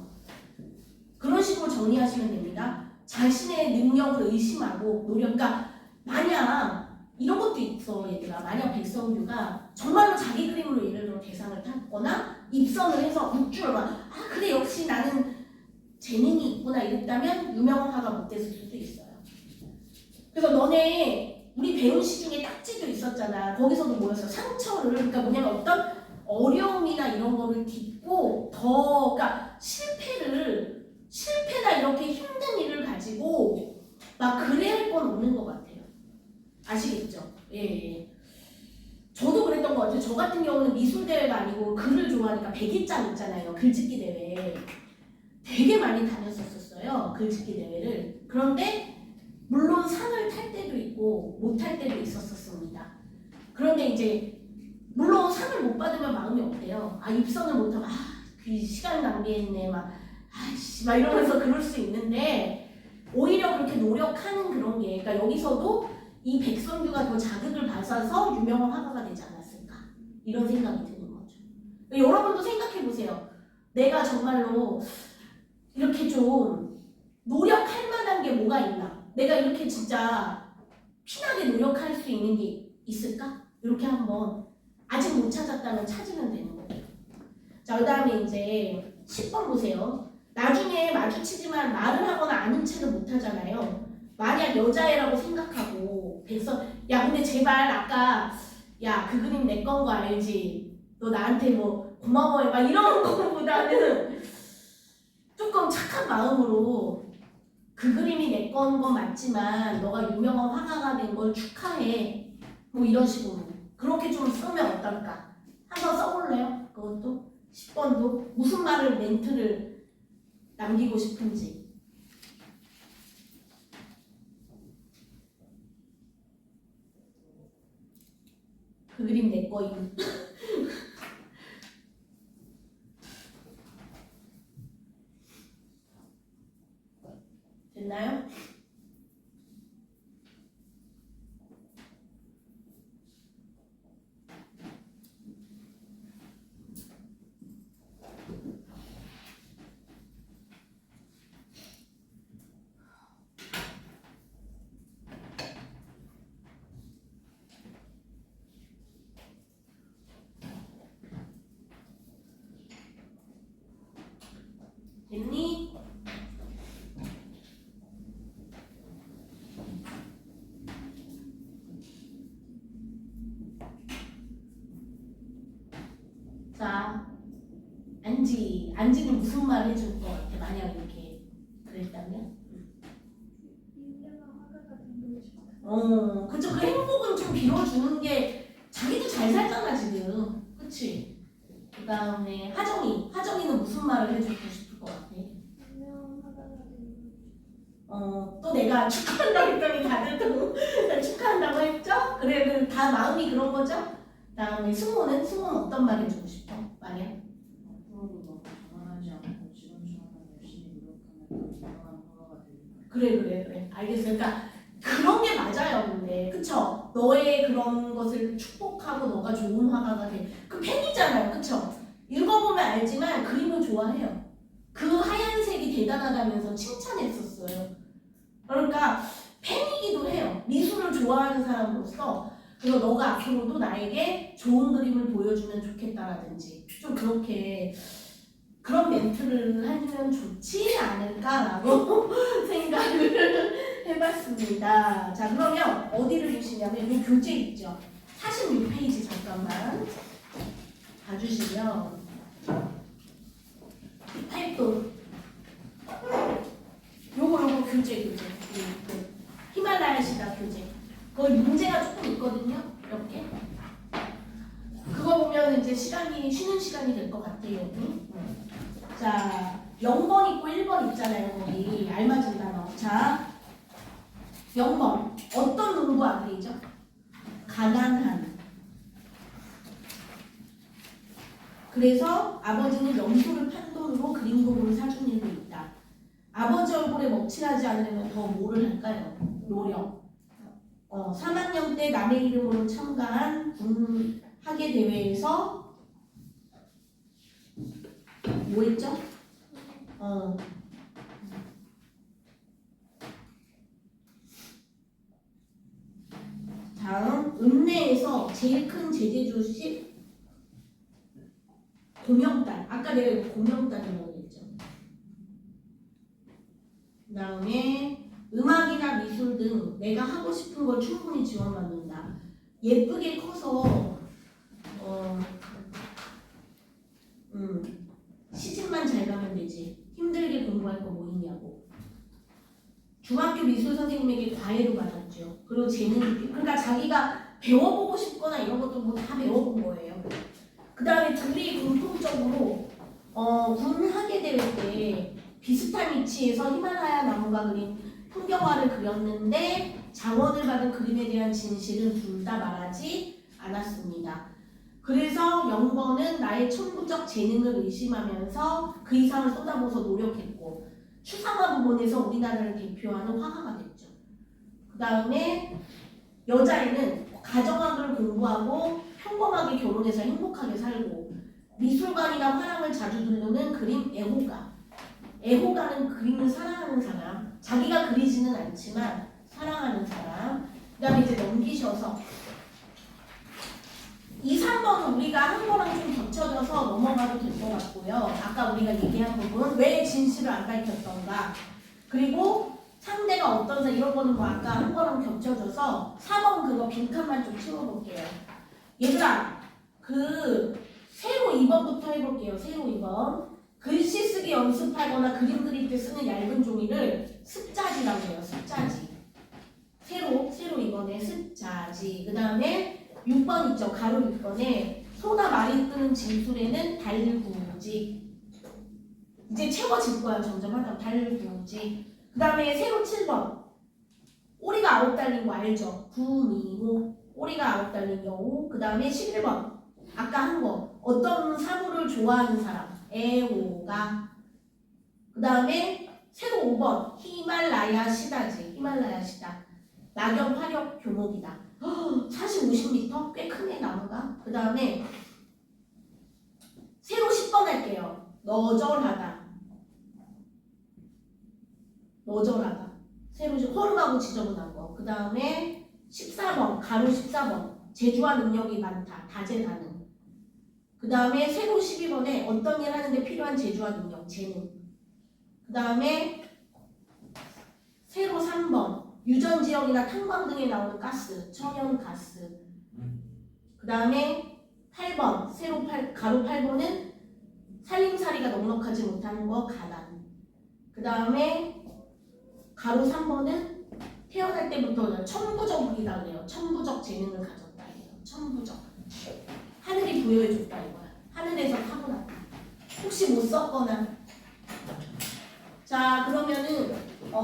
그런 식으로 정리하시면 됩니다. 자신의 능력을 의심하고 노력 그러니까 만약 이런 것도 있어 얘들아. 만약 백성규가 정말로 자기 그림으로 예를 들어 대상을 탔거나 입선을 해서 6주를 막 그래 역시 나는 재능이 있구나 이랬다면 유명한 화가 못 됐을 수도 있어요. 그래서 너네 우리 배운 시 중에 딱지도 있었잖아. 거기서도 뭐였어? 상처를 그러니까 뭐냐면 어떤 어려움이나 이런 거를 딛고 더 그러니까 실패나 이렇게 힘든 일을 가지고 막 그래야 할 건 없는 것 같아요. 아시겠죠? 예. 저도 그랬던 것 같아요. 저 같은 경우는 좋아하니까 100일장 있잖아요. 글짓기 대회. 되게 많이 다녔었어요. 글짓기 대회를. 그런데 물론 상을 탈 때도 있고 못 탈 때도 있었습니다. 그런데 이제 물론 상을 못 받으면 마음이 어때요? 아 입선을 못하면 그 시간 낭비했네 막 아이씨 막 이러면서 그럴 수 있는데 오히려 그렇게 노력하는 그런 게 그러니까 여기서도 이 백선규가 더 자극을 받아서 유명한 화가가 되지 않았을까 이런 생각이 드는 거죠. 여러분도 생각해 보세요. 내가 정말로 이렇게 좀 노력할 만한 게 뭐가 있나? 내가 이렇게 진짜 피나게 노력할 수 있는 게 있을까? 이렇게 한번 아직 못 찾았다면 찾으면 되는 거예요. 자, 그 다음에 이제 10번 보세요. 나중에 마주치지만 말을 하거나 아는 체를 못 하잖아요. 만약 여자애라고 생각하고 백선 야 근데 제발 아까 야 그 그림 내 건 거 알지? 너 나한테 뭐 고마워해 막 이런 거보다는 조금 착한 마음으로 그 그림이 내 건 맞지만 너가 유명한 화가가 된 걸 축하해 뭐 이런 식으로 그렇게 좀 쓰면 어떨까? 한번 써볼래요? 그것도 10번도 무슨 말을 멘트를 남기고 싶은지 그 그림 내 거임 됐나요? 됐니? 자, 안지는 무슨 말 해줄 것 같아? 만약 이렇게 그랬다면? 유명한 화가가 된 거죠. 그쵸. 그 행복은 좀 빌어주는 게 자기도 잘 살잖아 지금. 그치? 그 다음에 하정이는 무슨 말을 해주고 싶을 것 같아? 유명한 화가가 된 거죠. 또 내가 축하한다고 했더니 다들 또 축하한다고 했죠? 그래, 다 마음이 그런 거죠? 그 다음에 승호는 어떤 말 해주고 싶어? 만약? 앞으로도 너무 자만하지 않고 지금처럼 열심히 노력하면 더 유명한 화가가 되리라. 그래. 알겠어요. 그러니까 그런 게 맞아요, 근데. 그쵸? 너의 그런 것을 축복하고 너가 좋은 화가가 돼. 그 팬이잖아요, 그쵸? 읽어보면 알지만 그림을 좋아해요. 그 하얀색이 대단하다면서 칭찬했었어요. 그러니까 팬이기도 해요. 미술을 좋아하는 사람으로서 그래서 너가 앞으로도 나에게 좋은 그림을 보여주면 좋겠다라든지 좀 그렇게 그런 멘트를 하면 좋지 않을까라고 생각을 해봤습니다. 자 그러면 어디를 보시냐면 이 교재 있죠. 46페이지 잠깐만 봐주시면 8도 요거 교재 히말라야 시다 교재 거기 문제가 조금 있거든요. 이렇게 그거 보면 이제 시간이 쉬는 시간이 될 것 같아요. 여기. 자 0번 있고 1번 있잖아요. 거기 알맞은 단어. 자 0번 어떤 농부 아들이죠? 가난한. 그래서 아버지는 염소를 판 돈으로 그림 도구를 사준 일도 있다. 아버지 얼굴에 먹칠하지 않으려면 더 뭐를 할까요? 노력. 3학년 때 남의 이름으로 참가한 학예 대회에서 뭐 했죠? 다음 읍내에서 제일 큰 제재주식 공영단. 아까 내가 이거 공영단이라고 했죠. 그 다음에 음악이나 미술 등 내가 하고 싶은 걸 충분히 지원받는다. 예쁘게 커서 시집만 잘 가면 되지. 힘들게 공부할 거 뭐 있냐고. 중학교 미술 선생님에게 과외도 받았죠. 그리고 재능, 그러니까 자기가 배워보고 싶거나 이런 것도 뭐 다 배워본 거예요. 그 다음에 둘이 공통적으로 도시에서 히말라야 나무가 그린 풍경화를 그렸는데 장원을 받은 그림에 대한 진실은 둘 다 말하지 않았습니다. 그래서 영번은 나의 천부적 재능을 의심하면서 그 이상을 쏟아부어서 노력했고 추상화 부분에서 우리나라를 대표하는 화가가 됐죠. 그 다음에 여자애는 가정학을 공부하고 평범하게 결혼해서 행복하게 살고 미술관이나 화廊을 자주 들르는 그림 애호가. 애호가는 그림을 사랑하는 사람, 자기가 그리지는 않지만 사랑하는 사람. 그 다음에 이제 넘기셔서 2, 3번은 우리가 한 거랑 좀 겹쳐져서 넘어가도 될 것 같고요. 아까 우리가 얘기한 부분 왜 진실을 안 밝혔던가, 그리고 상대가 어떤 사람, 이런 거는 뭐 아까 한 거랑 겹쳐져서 4번 그거 빈칸만 좀 채워볼게요. 얘들아, 그 세로 2번부터 해볼게요. 세로 2번. 글씨 쓰기 연습하거나 그림 그릴 때 쓰는 얇은 종이를 습자지라고 해요. 습자지. 세로 2번에 습자지. 그 다음에 6번 있죠. 가로 6번에 소나 말이 뜨는 진술에는 달구지. 이제 채워질 거야. 점점 하다. 달구지. 그 다음에 세로 7번. 오리가 9 달린 거 알죠? 구미호. 오리가 9 달린 여우. 그 다음에 11번. 아까 한 거. 어떤 사물을 좋아하는 사람. 애호가. 그 다음에 세로 5번. 히말라야 시다지. 히말라야 시다. 낙엽 화력 교목이다. 40-50m? 꽤 크네 나무가. 그 다음에 세로 10번 할게요. 너절하다. 너절하다. 세로 허름하고 지저분한 거. 그 다음에 14번. 가로 14번. 재주와 능력이 많다. 다재다능. 그 다음에 세로 12번에 어떤 일 하는데 필요한 재주와 능력. 재능. 그 다음에 세로 3번. 유전지역이나 탄광 등에 나오는 가스, 천연가스. 그 다음에 8번, 세로 8, 가로 8번은 살림살이가 넉넉하지 못하는 거, 가난. 그 다음에 가로 3번은 태어날 때부터 천부적이다 그래요. 천부적 재능을 가졌다 이래요. 천부적. 하늘이 부여해줬다 이거야. 하늘에서 타고났다. 혹시 못 썼거나. 자, 그러면은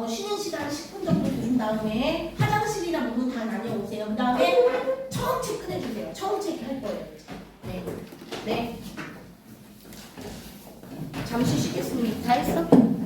쉬는 시간 10분 정도 드린 다음에 화장실이나 문다 다녀오세요. 그 다음에 처음 체크 해주세요. 처음 체크 할 거예요. 네. 네. 잠시 쉬겠습니다. 다 했어?